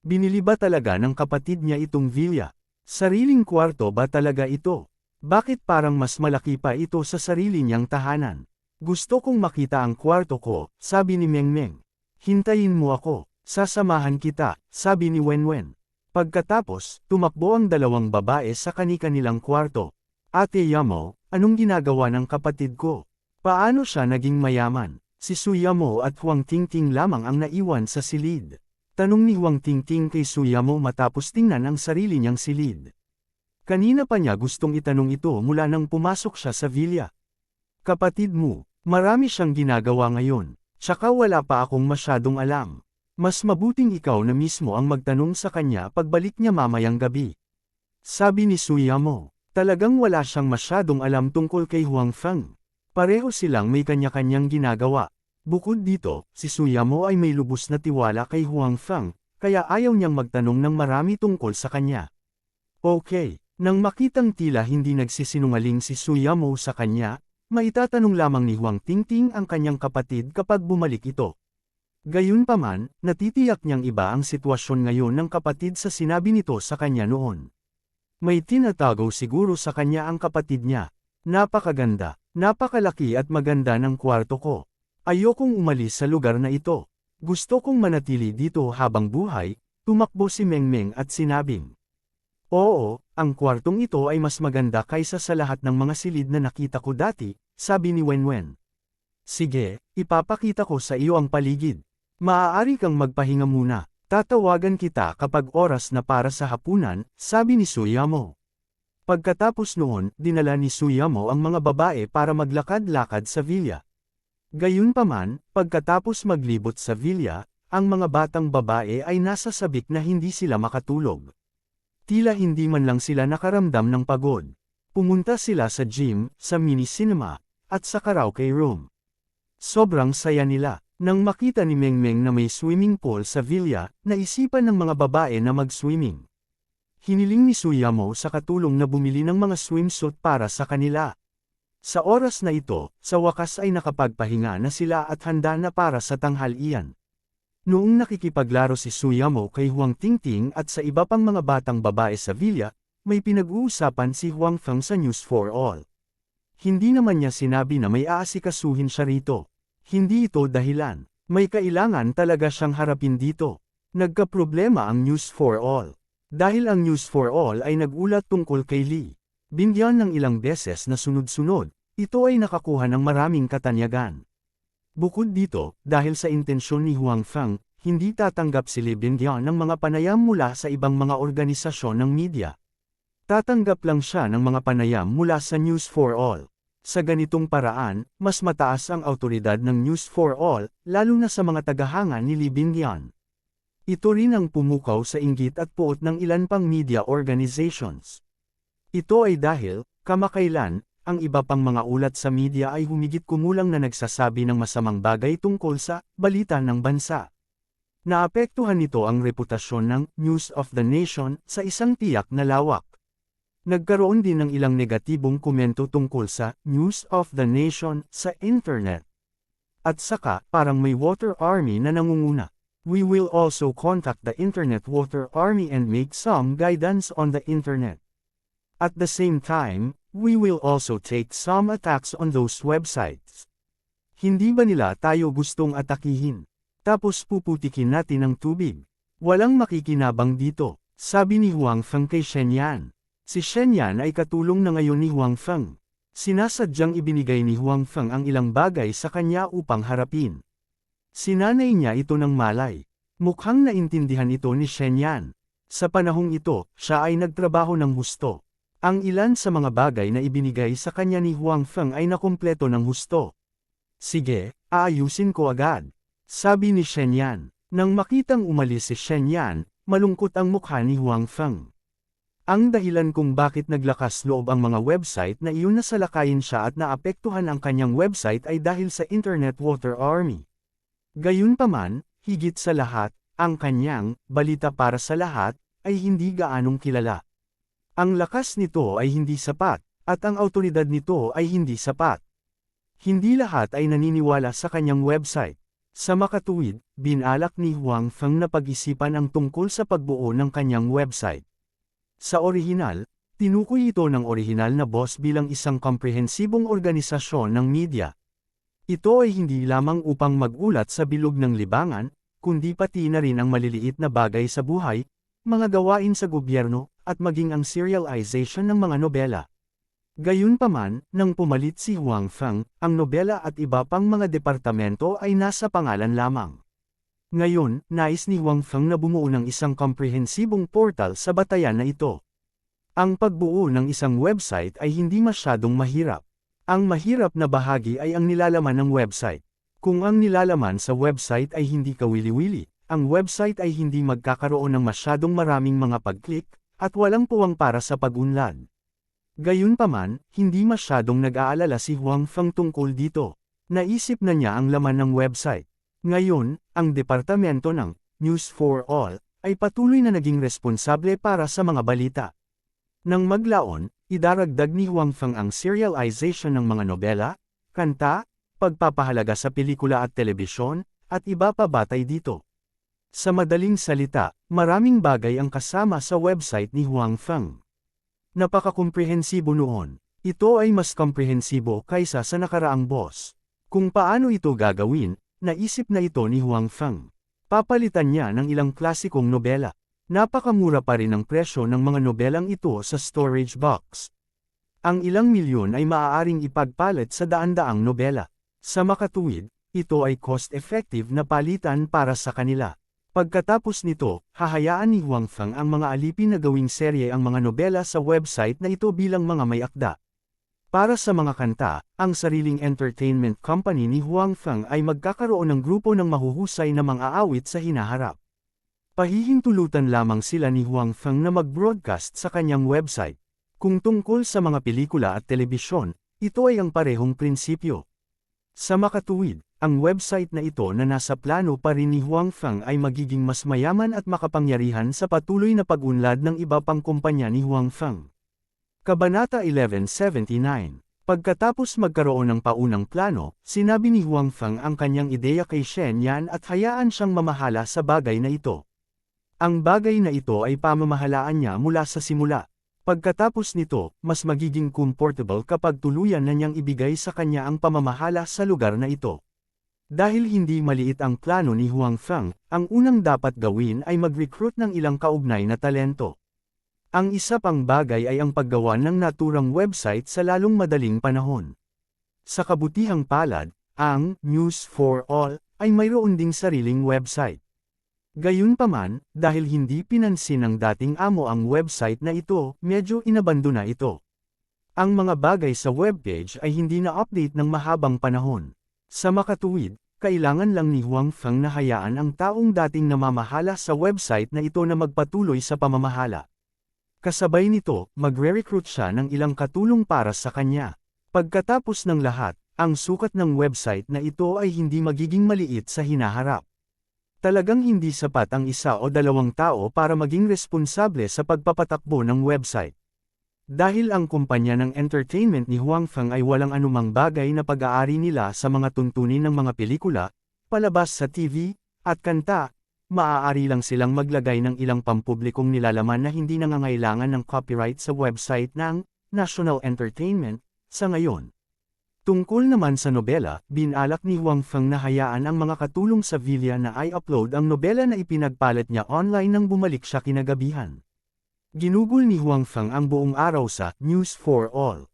Binili ba talaga ng kapatid niya itong villa? Sariling kwarto ba talaga ito? Bakit parang mas malaki pa ito sa sarili niyang tahanan? Gusto kong makita ang kwarto ko, sabi ni Mengmeng. Hintayin mo ako, sasamahan kita, sabi ni Wenwen. Pagkatapos, tumakbo ang dalawang babae sa kani-kanilang kwarto. Ate Yamo, anong ginagawa ng kapatid ko? Paano siya naging mayaman? Si Suyamo at Huang Tingting lamang ang naiwan sa silid. Tanong ni Huang Tingting kay Suyamo matapos tingnan ang sarili niyang silid. Kanina pa niya gustong itanong ito mula nang pumasok siya sa villa. Kapatid mo, marami siyang ginagawa ngayon, tsaka wala pa akong masyadong alam. Mas mabuting ikaw na mismo ang magtanong sa kanya pagbalik niya mamayang gabi. Sabi ni Suyamo, talagang wala siyang masyadong alam tungkol kay Huang Feng. Pareho silang may kanya-kanyang ginagawa. Bukod dito, si Suyamo ay may lubos na tiwala kay Huang Feng, kaya ayaw niyang magtanong ng marami tungkol sa kanya. Okay, nang makitang tila hindi nagsisinungaling si Suyamo sa kanya, maitatanong lamang ni Huang Tingting ang kanyang kapatid kapag bumalik ito. Gayunpaman, natitiyak niyang iba ang sitwasyon ngayon ng kapatid sa sinabi nito sa kanya noon. May tinatago siguro sa kanya ang kapatid niya. Napakaganda, napakalaki at maganda ng kwarto ko. Ayokong umalis sa lugar na ito. Gusto kong manatili dito habang buhay, tumakbo si Mengmeng at sinabing. Oo, ang kwartong ito ay mas maganda kaysa sa lahat ng mga silid na nakita ko dati, sabi ni Wenwen. Sige, ipapakita ko sa iyo ang paligid. Maaari kang magpahinga muna. Tatawagan kita kapag oras na para sa hapunan, sabi ni Suyamo. Pagkatapos noon, dinala ni Suyamo ang mga babae para maglakad-lakad sa villa. Gayunpaman, pagkatapos maglibot sa villa, ang mga batang babae ay nasa sabik na hindi sila makatulog. Tila hindi man lang sila nakaramdam ng pagod. Pumunta sila sa gym, sa mini-cinema, at sa karaoke room. Sobrang saya nila. Nang makita ni Mengmeng na may swimming pool sa villa, naisipan ng mga babae na mag-swimming. Hiniling ni Suyamo sa katulong na bumili ng mga swimsuit para sa kanila. Sa oras na ito, sa wakas ay nakapagpahinga na sila at handa na para sa tanghalian. Noong nakikipaglaro si Suyamo kay Huang Tingting at sa iba pang mga batang babae sa villa, may pinag-uusapan si Huang Feng sa News for All. Hindi naman niya sinabi na may aasikasuhin siya rito. Hindi ito dahilan. May kailangan talaga siyang harapin dito. Nagkaproblema ang News for All. Dahil ang News for All ay nagulat tungkol kay Lee. Binigyan ng ilang beses na sunod-sunod, ito ay nakakuha ng maraming katanyagan. Bukod dito, dahil sa intensyon ni Huang Feng, hindi tatanggap si Lee Binigyan ng mga panayam mula sa ibang mga organisasyon ng media. Tatanggap lang siya ng mga panayam mula sa News for All. Sa ganitong paraan, mas mataas ang awtoridad ng News for All, lalo na sa mga tagahanga ni Lee Binigyan. Ito rin ang pumukaw sa inggit at puot ng ilan pang media organizations. Ito ay dahil, kamakailan, ang iba pang mga ulat sa media ay humigit kumulang na nagsasabi ng masamang bagay tungkol sa balita ng bansa. Naapektuhan nito ang reputasyon ng News of the Nation sa isang tiyak na lawak. Nagkaroon din ng ilang negatibong komento tungkol sa News of the Nation sa internet. At saka, parang may water army na nangunguna. We will also contact the internet water army and make some guidance on the internet. At the same time, we will also take some attacks on those websites. Hindi ba nila tayo gustong atakihin? Tapos puputikin natin ang tubig. Walang makikinabang dito, sabi ni Huang Feng kay Shenyan. Si Shenyan ay katulong na ngayon ni Huang Feng. Sinasadyang ibinigay ni Huang Feng ang ilang bagay sa kanya upang harapin. Sinanay niya ito ng malay. Mukhang naintindihan ito ni Shenyan. Sa panahong ito, siya ay nagtrabaho ng husto. Ang ilan sa mga bagay na ibinigay sa kanya ni Huang Feng ay nakumpleto ng husto. Sige, aayusin ko agad, sabi ni Shenyan. Nang makitang umalis si Shenyan, malungkot ang mukha ni Huang Feng. Ang dahilan kung bakit naglakas loob ang mga website na iyon na salakayin siya at naapektuhan ang kanyang website ay dahil sa Internet Water Army. Gayunpaman, higit sa lahat, ang kanyang balita para sa lahat ay hindi gaanong kilala. Ang lakas nito ay hindi sapat, at ang awtoridad nito ay hindi sapat. Hindi lahat ay naniniwala sa kanyang website. Sa makatuwid, binalak ni Huang Feng na pag-isipan ang tungkol sa pagbuo ng kanyang website. Sa orihinal, tinukoy ito ng orihinal na boss bilang isang komprehensibong organisasyon ng media. Ito ay hindi lamang upang magulat sa bilog ng libangan, kundi pati na rin ang maliliit na bagay sa buhay, mga gawain sa gobyerno, at maging ang serialization ng mga nobela. Gayunpaman, nang pumalit si Huang Feng, ang nobela at iba pang mga departamento ay nasa pangalan lamang. Ngayon, nais ni Huang Feng na bumuo ng isang komprehensibong portal sa batayan na ito. Ang pagbuo ng isang website ay hindi masyadong mahirap. Ang mahirap na bahagi ay ang nilalaman ng website. Kung ang nilalaman sa website ay hindi kawili-wili, ang website ay hindi magkakaroon ng masyadong maraming mga pag-click, at walang puwang para sa pag-unlad. Gayunpaman, hindi masyadong nag-aalala si Huang Feng tungkol dito. Naisip na niya ang laman ng website. Ngayon, ang departamento ng News for All ay patuloy na naging responsable para sa mga balita. Nang maglaon, idaragdag ni Huang Feng ang serialization ng mga nobela, kanta, pagpapahalaga sa pelikula at telebisyon, at iba pa batay dito. Sa madaling salita, maraming bagay ang kasama sa website ni Huang Feng. Napakakomprehensibo noon. Ito ay mas komprehensibo kaysa sa nakaraang boss. Kung paano ito gagawin, naisip na ito ni Huang Feng. Papalitan niya ng ilang klasikong nobela. Napakamura pa rin ang presyo ng mga nobelang ito sa storage box. Ang ilang milyon ay maaaring ipagpalit sa daan-daang nobela. Sa makatuwid, ito ay cost-effective na palitan para sa kanila. Pagkatapos nito, hahayaan ni Huang Feng ang mga alipin na gawing serye ang mga nobela sa website na ito bilang mga may akda. Para sa mga kanta, ang sariling entertainment company ni Huang Feng ay magkakaroon ng grupo ng mahuhusay na mga awit sa hinaharap. Pahihintulutan lamang sila ni Huang Feng na mag-broadcast sa kanyang website. Kung tungkol sa mga pelikula at telebisyon, ito ay ang parehong prinsipyo. Sa makatuwid, ang website na ito na nasa plano pa rin ni Huang Feng ay magiging mas mayaman at makapangyarihan sa patuloy na pag-unlad ng iba pang kumpanya ni Huang Feng. Kabanata 1179. Pagkatapos magkaroon ng paunang plano, sinabi ni Huang Feng ang kanyang ideya kay Shen Yan at hayaan siyang mamahala sa bagay na ito. Ang bagay na ito ay pamamahalaan niya mula sa simula. Pagkatapos nito, mas magiging comfortable kapag tuluyan na niyang ibigay sa kanya ang pamamahala sa lugar na ito. Dahil hindi maliit ang plano ni Huang Feng, ang unang dapat gawin ay mag-recruit ng ilang kaugnay na talento. Ang isa pang bagay ay ang paggawa ng naturang website sa lalong madaling panahon. Sa kabutihang palad, ang News for All ay mayroon ding sariling website. Gayunpaman, dahil hindi pinansin ng dating amo ang website na ito, medyo inabandona ito. Ang mga bagay sa webpage ay hindi na-update ng mahabang panahon. Sa makatuwid, kailangan lang ni Huang Feng na hayaan ang taong dating namamahala sa website na ito na magpatuloy sa pamamahala. Kasabay nito, magre-recruit siya ng ilang katulong para sa kanya. Pagkatapos ng lahat, ang sukat ng website na ito ay hindi magiging maliit sa hinaharap. Talagang hindi sapat ang isa o dalawang tao para maging responsable sa pagpapatakbo ng website. Dahil ang kumpanya ng entertainment ni Huang Feng ay walang anumang bagay na pag-aari nila sa mga tuntunin ng mga pelikula, palabas sa TV, at kanta, maaari lang silang maglagay ng ilang pampublikong nilalaman na hindi nangangailangan ng copyright sa website ng National Entertainment, sa ngayon. Tungkol naman sa nobela, binalak ni Huang Feng na hayaan ang mga katulong sa Villa na i-upload ang nobela na ipinagpalit niya online nang bumalik siya kinagabihan. Ginugol ni Huang Feng ang buong araw sa News for All.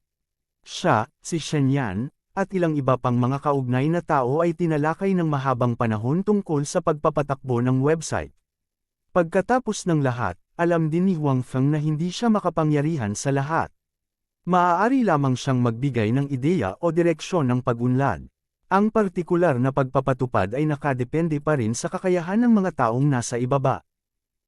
Siya, si Shen Yan, at ilang iba pang mga kaugnay na tao ay tinalakay ng mahabang panahon tungkol sa pagpapatakbo ng website. Pagkatapos ng lahat, alam din ni Huang Feng na hindi siya makapangyarihan sa lahat. Maaari lamang siyang magbigay ng ideya o direksyon ng pag-unlad. Ang partikular na pagpapatupad ay nakadepende pa rin sa kakayahan ng mga taong nasa ibaba.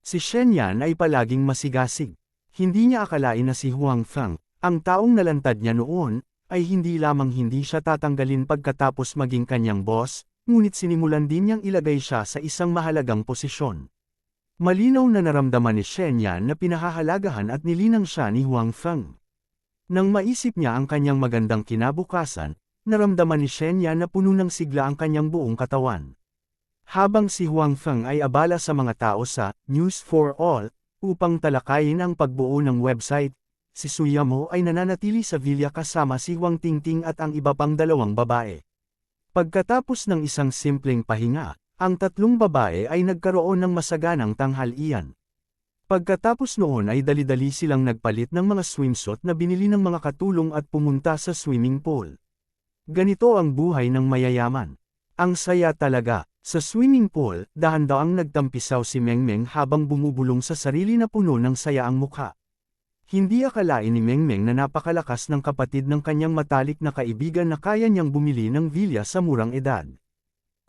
Si Shen Yan ay palaging masigasig. Hindi niya akalain na si Huang Feng, ang taong nalantad niya noon, ay hindi lamang hindi siya tatanggalin pagkatapos maging kanyang boss, ngunit sinimulan din niyang ilagay siya sa isang mahalagang posisyon. Malinaw na naramdaman ni Shen Yan na pinahahalagahan at nilinang siya ni Huang Feng. Nang maisip niya ang kanyang magandang kinabukasan, naramdaman ni Shen Yan na puno ng sigla ang kanyang buong katawan. Habang si Huang Feng ay abala sa mga tao sa News for All, upang talakayin ang pagbuo ng website, si Suyamo ay nananatili sa villa kasama si Huang Tingting at ang iba pang dalawang babae. Pagkatapos ng isang simpleng pahinga, ang tatlong babae ay nagkaroon ng masaganang tanghalian. Pagkatapos noon ay dali-dali silang nagpalit ng mga swimsuit na binili ng mga katulong at pumunta sa swimming pool. Ganito ang buhay ng mayayaman. Ang saya talaga. Sa swimming pool, dahan-daang nagtampisaw si Mengmeng habang bumubulong sa sarili na puno ng saya ang mukha. Hindi akalain ni Mengmeng na napakalakas ng kapatid ng kanyang matalik na kaibigan na kaya niyang bumili ng villa sa murang edad.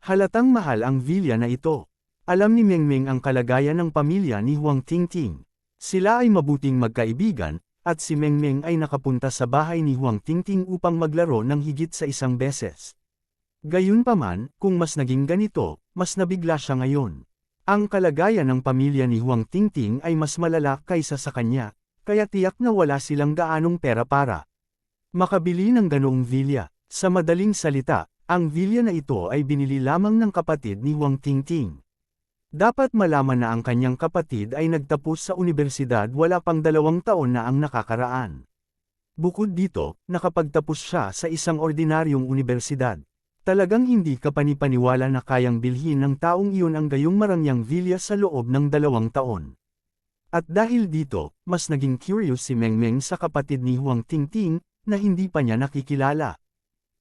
Halatang mahal ang villa na ito. Alam ni Mengmeng ang kalagayan ng pamilya ni Huang Tingting. Sila ay mabuting magkaibigan, at si Mengmeng ay nakapunta sa bahay ni Huang Tingting upang maglaro ng higit sa isang beses. Gayunpaman, kung mas naging ganito, mas nabigla siya ngayon. Ang kalagayan ng pamilya ni Huang Tingting ay mas malala kaysa sa kanya, kaya tiyak na wala silang gaanong pera para makabili ng ganoong villa. Sa madaling salita, ang villa na ito ay binili lamang ng kapatid ni Huang Tingting. Dapat malaman na ang kanyang kapatid ay nagtapos sa universidad wala pang 2 taon na ang nakakaraan. Bukod dito, nakapagtapos siya sa isang ordinaryong universidad. Talagang hindi ka panipaniwala na kayang bilhin ng taong iyon ang gayong marangyang villa sa loob ng 2 taon. At dahil dito, mas naging curious si Mengmeng sa kapatid ni Huang Tingting, na hindi pa niya nakikilala.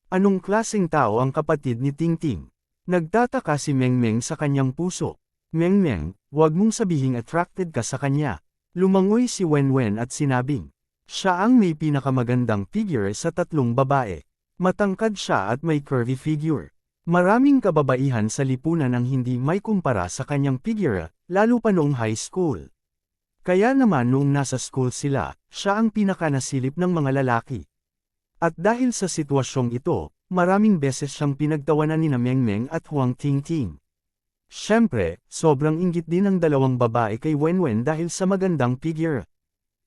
Anong klaseng tao ang kapatid ni Tingting? Nagtataka si Mengmeng sa kanyang puso. Mengmeng, huwag mong sabihing attracted ka sa kanya. Lumangoy si Wenwen at sinabing, siya ang may pinakamagandang figure sa 3 babae. Matangkad siya at may curvy figure. Maraming kababaihan sa lipunan ang hindi may kumpara sa kanyang figure, lalo pa noong high school. Kaya naman noong nasa school sila, siya ang pinakanasilip ng mga lalaki. At dahil sa sitwasyong ito, maraming beses siyang pinagtawanan ni Mengmeng at Huang Tingting. Siyempre, sobrang inggit din ng 2 babae kay Wenwen dahil sa magandang figure.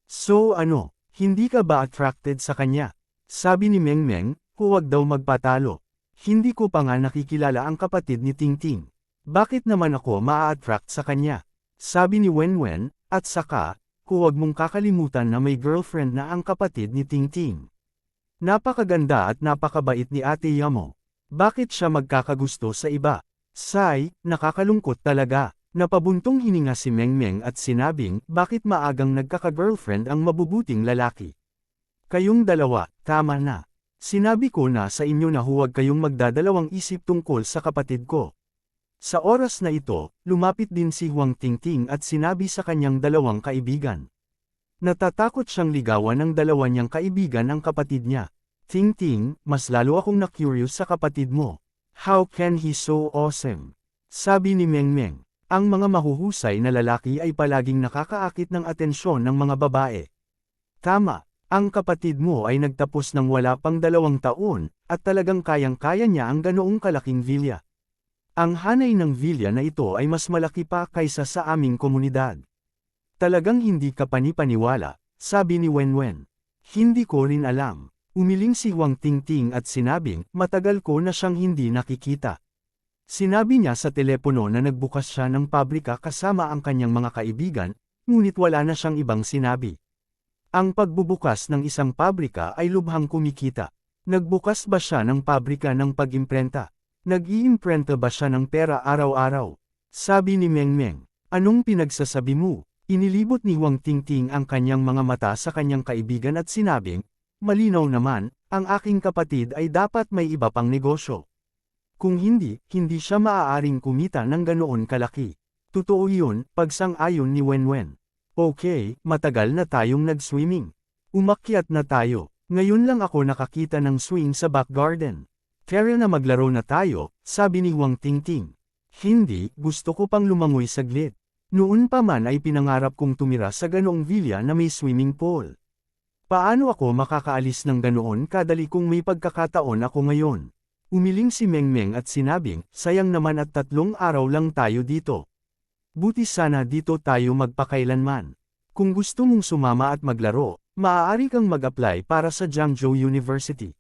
So ano, hindi ka ba attracted sa kanya? Sabi ni Mengmeng, huwag daw magpatalo. Hindi ko pa nga nakikilala ang kapatid ni Tingting. Bakit naman ako maa-attract sa kanya? Sabi ni Wenwen, at saka, huwag mong kakalimutan na may girlfriend na ang kapatid ni Tingting. Napakaganda at napakabait ni Ate Yamo. Bakit siya magkakagusto sa iba? Say, nakakalungkot talaga. Napabuntong hininga si Mengmeng at sinabing, bakit maagang nagkaka-girlfriend ang mabubuting lalaki? Kayong dalawa, tama na. Sinabi ko na sa inyo na huwag kayong magdadalawang isip tungkol sa kapatid ko. Sa oras na ito, lumapit din si Huang Tingting at sinabi sa kanyang 2 kaibigan. Natatakot siyang ligawan ng 2 niyang kaibigan ang kapatid niya. Tingting, mas lalo akong na-curious sa kapatid mo. How can he so awesome? Sabi ni Mengmeng. Ang mga mahuhusay na lalaki ay palaging nakakaakit ng atensyon ng mga babae. Tama. Ang kapatid mo ay nagtapos ng wala pang 2 taon, at talagang kayang-kaya niya ang ganoong kalaking villa. Ang hanay ng villa na ito ay mas malaki pa kaysa sa aming komunidad. Talagang hindi ka panipaniwala, sabi ni Wenwen. Hindi ko rin alam. Umiling si Huang Tingting at sinabing, matagal ko na siyang hindi nakikita. Sinabi niya sa telepono na nagbukas siya ng pabrika kasama ang kanyang mga kaibigan, ngunit wala na siyang ibang sinabi. Ang pagbubukas ng isang pabrika ay lubhang kumikita. Nagbukas ba siya ng pabrika ng pag-imprenta? Nag-iimprenta ba siya ng pera araw-araw? Sabi ni Mengmeng. Anong pinagsasabi mo? Inilibot ni Huang Tingting ang kanyang mga mata sa kanyang kaibigan at sinabing, malinaw naman, ang aking kapatid ay dapat may iba pang negosyo. Kung hindi, hindi siya maaaring kumita ng ganoon kalaki. Totoo yun, pagsang-ayon ni Wenwen. Okay, matagal na tayong nag-swimming. Umakyat na tayo. Ngayon lang ako nakakita ng swing sa back garden. Kaya na maglaro na tayo, sabi ni Huang Tingting. Hindi, gusto ko pang lumangoy saglit. Noon pa man ay pinangarap kong tumira sa ganoong villa na may swimming pool. Paano ako makakaalis ng ganoon kadali kung may pagkakataon ako ngayon? Umiling si Mengmeng at sinabing, sayang naman at 3 araw lang tayo dito. Buti sana dito tayo magpakailanman. Kung gusto mong sumama at maglaro, maaari kang mag-apply para sa Jiangzhou University.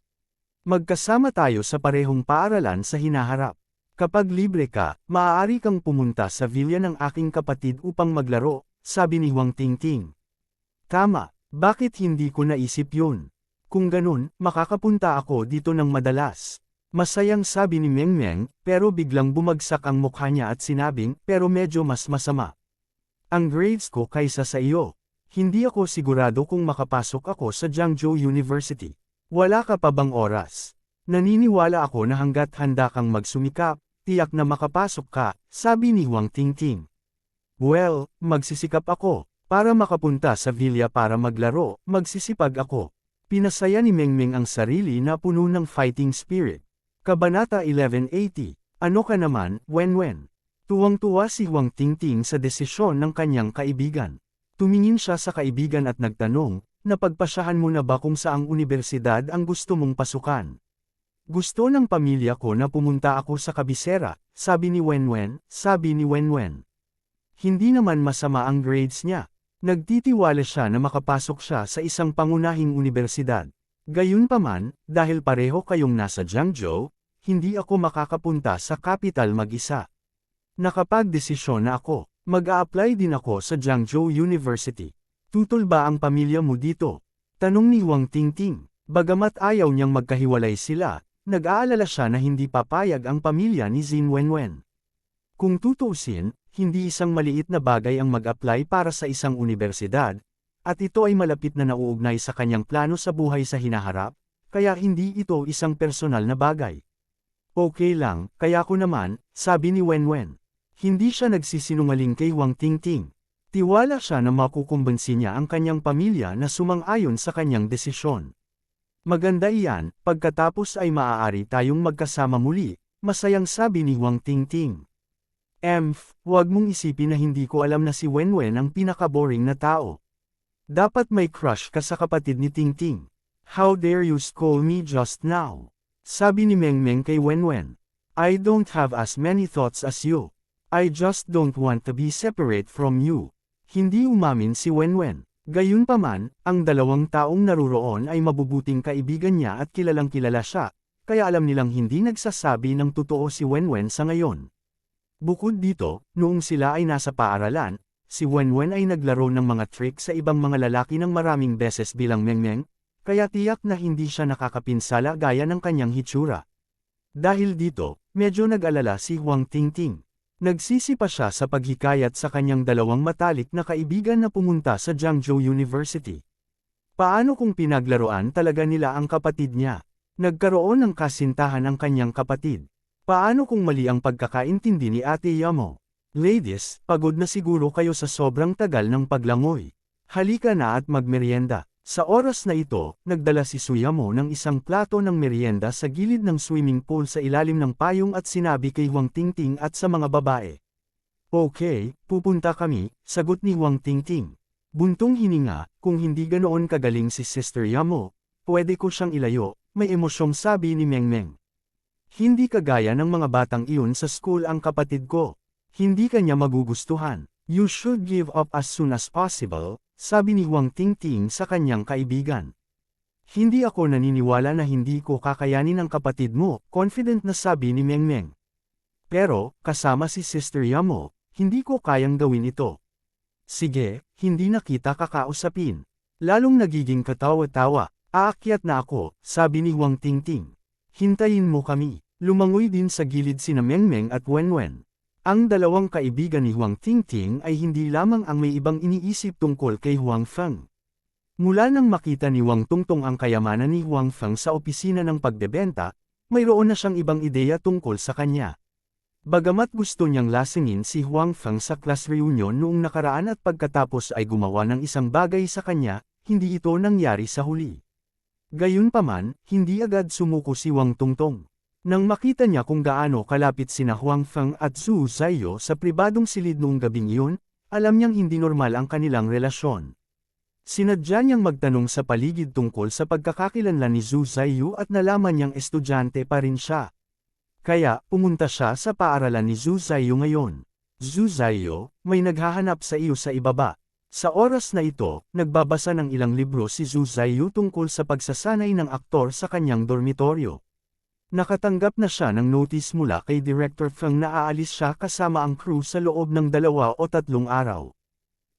Magkasama tayo sa parehong paaralan sa hinaharap. Kapag libre ka, maaari kang pumunta sa villa ng aking kapatid upang maglaro, sabi ni Huang Tingting. Tama, bakit hindi ko naisip yun? Kung ganun, makakapunta ako dito ng madalas. Masayang sabi ni Mengmeng, pero biglang bumagsak ang mukha niya at sinabing, pero medyo mas masama. Ang grades ko kaysa sa iyo. Hindi ako sigurado kung makapasok ako sa Jiangzhou University. Wala ka pa bang oras? Naniniwala ako na hanggat handa kang magsumikap, tiyak na makapasok ka, sabi ni Huang Tingting. Well, magsisikap ako. Para makapunta sa villa para maglaro, magsisipag ako. Pinasaya ni Mengmeng ang sarili na puno ng fighting spirit. Kabanata 1180. Ano ka naman, Wenwen? Tuwang-tuwa si Huang Tingting sa desisyon ng kanyang kaibigan. Tumingin siya sa kaibigan at nagtanong, napagpasyahan mo na ba kung saang universidad ang gusto mong pasukan? Gusto ng pamilya ko na pumunta ako sa kabisera, sabi ni Wenwen, Hindi naman masama ang grades niya. Nagtitiwala siya na makapasok siya sa isang pangunahing universidad. Gayunpaman, dahil pareho kayong nasa Jiangzhou, hindi ako makakapunta sa capital mag-isa. Nakapagdesisyon na ako, mag-a-apply din ako sa Jiangzhou University. Tutol ba ang pamilya mo dito? Tanong ni Huang Tingting. Bagamat ayaw niyang magkahiwalay sila, nag-aalala siya na hindi papayag ang pamilya ni Zin Wenwen. Kung tutuusin, hindi isang maliit na bagay ang mag-apply para sa isang universidad, at ito ay malapit na nauugnay sa kanyang plano sa buhay sa hinaharap, kaya hindi ito isang personal na bagay. Okay lang, kaya ko naman, sabi ni Wenwen. Hindi siya nagsisinungaling kay Huang Tingting. Tiwala siya na makukumbansi niya ang kanyang pamilya na sumang-ayon sa kanyang desisyon. Maganda iyan, pagkatapos ay maaari tayong magkasama muli, masayang sabi ni Huang Tingting. Huwag mong isipin na hindi ko alam na si Wenwen ang pinaka-boring na tao. Dapat may crush ka sa kapatid ni Tingting. How dare you scold me just now? Sabi ni Mengmeng kay Wenwen. I don't have as many thoughts as you. I just don't want to be separate from you. Hindi umamin si Wenwen. Gayunpaman, ang dalawang taong naruroon ay mabubuting kaibigan niya at kilalang kilala siya, kaya alam nilang hindi nagsasabi ng totoo si Wenwen sa ngayon. Bukod dito, noong sila ay nasa paaralan, si Wenwen ay naglaro ng mga trick sa ibang mga lalaki ng maraming beses bilang Mengmeng, kaya tiyak na hindi siya nakakapinsala gaya ng kanyang hitsura. Dahil dito, medyo nag-alala si Huang Tingting. Nagsisi pa siya sa paghikayat sa kanyang dalawang matalik na kaibigan na pumunta sa Jiangzhou University. Paano kung pinaglaruan talaga nila ang kapatid niya? Nagkaroon ng kasintahan ang kanyang kapatid. Paano kung mali ang pagkakaintindi ni Ate Yamo? Ladies, pagod na siguro kayo sa sobrang tagal ng paglangoy. Halika na at magmeryenda. Sa oras na ito, nagdala si Suyamo ng isang plato ng meryenda sa gilid ng swimming pool sa ilalim ng payong at sinabi kay Huang Tingting at sa mga babae. Okay, pupunta kami, sagot ni Huang Tingting. Buntong hininga, kung hindi ganoon kagaling si Sister Yamo, pwede ko siyang ilayo, may emosyong sabi ni Mengmeng. Hindi kagaya ng mga batang iyon sa school ang kapatid ko. Hindi kanya magugustuhan. You should give up as soon as possible, sabi ni Huang Tingting sa kanyang kaibigan. Hindi ako naniniwala na hindi ko kakayanin ang kapatid mo, confident na sabi ni Mengmeng. Pero, kasama si Sister Yamo, hindi ko kayang gawin ito. Sige, hindi na kita kakausapin. Lalong nagiging katawa-tawa, aakyat na ako, sabi ni Huang Tingting. Hintayin mo kami. Lumangoy din sa gilid sina Mengmeng at Wenwen. Ang dalawang kaibigan ni Huang Tingting ay hindi lamang ang may ibang iniisip tungkol kay Huang Feng. Mula nang makita ni Huang Tungtong ang kayamanan ni Huang Feng sa opisina ng pagbebenta, mayroon na siyang ibang ideya tungkol sa kanya. Bagamat gusto niyang lasingin si Huang Feng sa class reunion noong nakaraan at pagkatapos ay gumawa ng isang bagay sa kanya, hindi ito nangyari sa huli. Gayunpaman, hindi agad sumuko si Huang Tungtong. Nang makita niya kung gaano kalapit sina Huang Feng at Zhu Zaiyo sa pribadong silid noong gabing iyon, Alam niyang hindi normal ang kanilang relasyon. Sinadya niyang magtanong sa paligid tungkol sa pagkakakilanlan ni Zhu Zaiyu at nalaman niyang estudyante pa rin siya. Kaya, pumunta siya sa paaralan ni Zhu Zaiyu ngayon. Zhu Zaiyu, may naghahanap sa iyo sa ibaba. Sa oras na ito, nagbabasa ng ilang libro si Zhu Zaiyu tungkol sa pagsasanay ng aktor sa kanyang dormitoryo. Nakatanggap na siya ng notice mula kay Director Feng na aalis siya kasama ang crew sa loob ng 2 o 3 araw.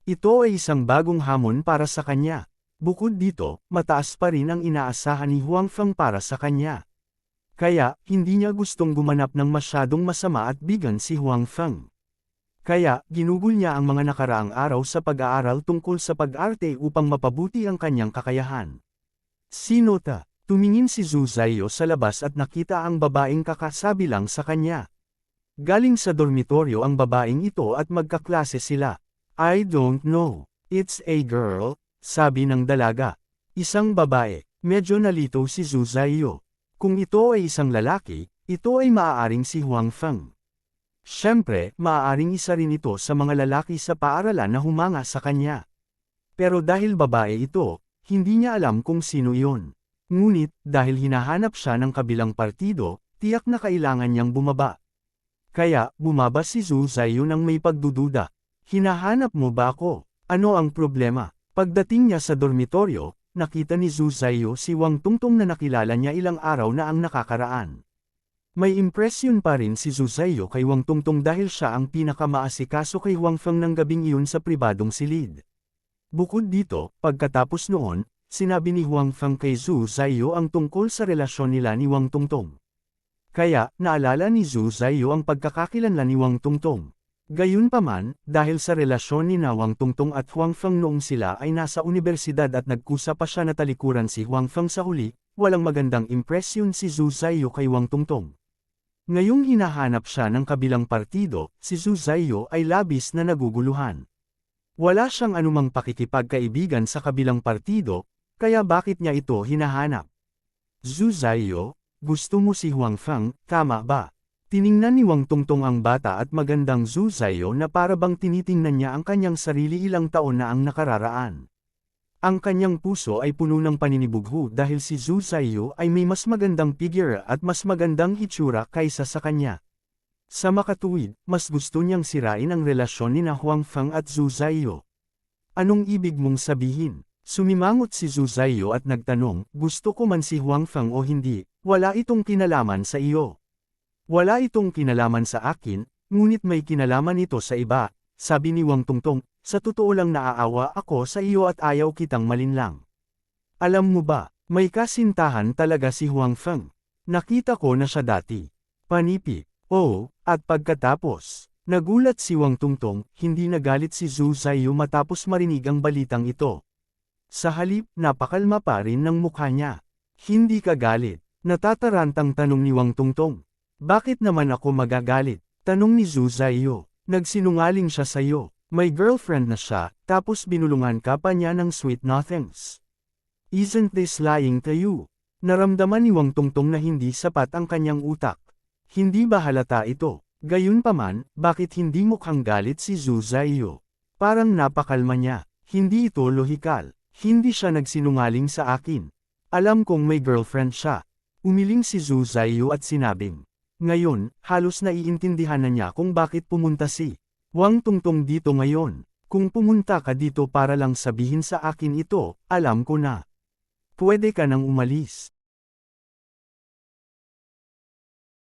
Ito ay isang bagong hamon para sa kanya. Bukod dito, mataas pa rin ang inaasahan ni Huang Feng para sa kanya. Kaya, hindi niya gustong gumanap ng masyadong masama at bigan si Huang Feng. Kaya, ginugol niya ang mga nakaraang araw sa pag-aaral tungkol sa pag-arte upang mapabuti ang kanyang kakayahan. Sinota, tumingin si Zhu Zaiyu sa labas at nakita ang babaeng kakasabi lang sa kanya. Galing sa dormitoryo ang babaeng ito at magkaklase sila. I don't know. It's a girl, sabi ng dalaga. Isang babae, medyo nalito si Zhu Zaiyu. Kung ito ay isang lalaki, ito ay maaaring si Huang Feng. Siyempre, maaaring isa rin ito sa mga lalaki sa paaralan na humanga sa kanya. Pero dahil babae ito, hindi niya alam kung sino iyon. Ngunit, dahil hinahanap siya ng kabilang partido, tiyak na kailangan niyang bumaba. Kaya, bumaba si Zhu Zaiyu nang may pagdududa. Hinahanap mo ba ako? Ano ang problema? Pagdating niya sa dormitoryo, nakita ni Zhu Zaiyu si Wang Tungtung na nakilala niya ilang araw na ang nakakaraan. May impresyon pa rin si Zhu Zaiyu kay Wang Tungtung dahil siya ang pinakamaasikaso kay Huang Feng ng gabing iyon sa pribadong silid. Bukod dito, pagkatapos noon, sinabi ni Huang Feng kay Zhu Zaiyu ang tungkol sa relasyon nila ni Wang Tungtung. Kaya, naalala ni Zhu Zaiyu ang pagkakakilanlan ni Wang Tungtung. Gayunpaman, dahil sa relasyon ni Wang Tungtung at Huang Feng noong sila ay nasa universidad at nagkusa pa siya na talikuran si Huang Feng sa huli, walang magandang impresyon si Zhu Zaiyu kay Wang Tungtung. Ngayong hinahanap siya ng kabilang partido, si Zhu Zaiyu ay labis na naguguluhan. Wala siyang anumang pakikipagkaibigan sa kabilang partido, kaya bakit niya ito hinahanap? Zhu Zaiyu, gusto mo si Huang Feng, tama ba? Tiningnan ni Wang Tungtung ang bata at magandang Zhu Zaiyu na para bang tinitingnan niya ang kanyang sarili ilang taon na ang nakararaan. Ang kanyang puso ay puno ng paninibugho dahil si Zhu Zaiyu ay may mas magandang figure at mas magandang hitsura kaysa sa kanya. Sa makatuwid, mas gusto niyang sirain ang relasyon ni Huang Feng at Zhu Zaiyu. Anong ibig mong sabihin? Sumimangot si Zhu Zaiyu at nagtanong, gusto ko man si Huang Feng o hindi, wala itong kinalaman sa iyo. Wala itong kinalaman sa akin, ngunit may kinalaman ito sa iba, sabi ni Wang Tungtung. Sa totoo lang naaawa ako sa iyo at ayaw kitang malinlang. Alam mo ba, may kasintahan talaga si Huang Feng. Nakita ko na siya dati. Panipi. Oo, at pagkatapos, nagulat si Wang Tungtung, hindi nagalit si Zhu Zaiyu matapos marinig ang balitang ito. Sa halip, napakalma pa rin ng mukha niya. Hindi ka galit. Natatarantang tanong ni Wang Tungtung. Bakit naman ako magagalit? Tanong ni Zhu Zaiyu. Nagsinungaling siya sa iyo. May girlfriend na siya, tapos binulungan ka pa niya ng sweet nothings. Isn't this lying to you? Naramdaman ni Wang Tungtung na hindi sapat ang kanyang utak. Hindi ba halata ito? Gayunpaman, bakit hindi mukhang galit si Zhu Zaiyu? Parang napakalma niya. Hindi ito lohikal. Hindi siya nagsinungaling sa akin. Alam kong may girlfriend siya. Umiling si Zhu Zaiyu at sinabing. Ngayon, halos naiintindihan na niya kung bakit pumunta si Wang Tungtung dito ngayon. Kung pumunta ka dito para lang sabihin sa akin ito, alam ko na. Pwede ka nang umalis.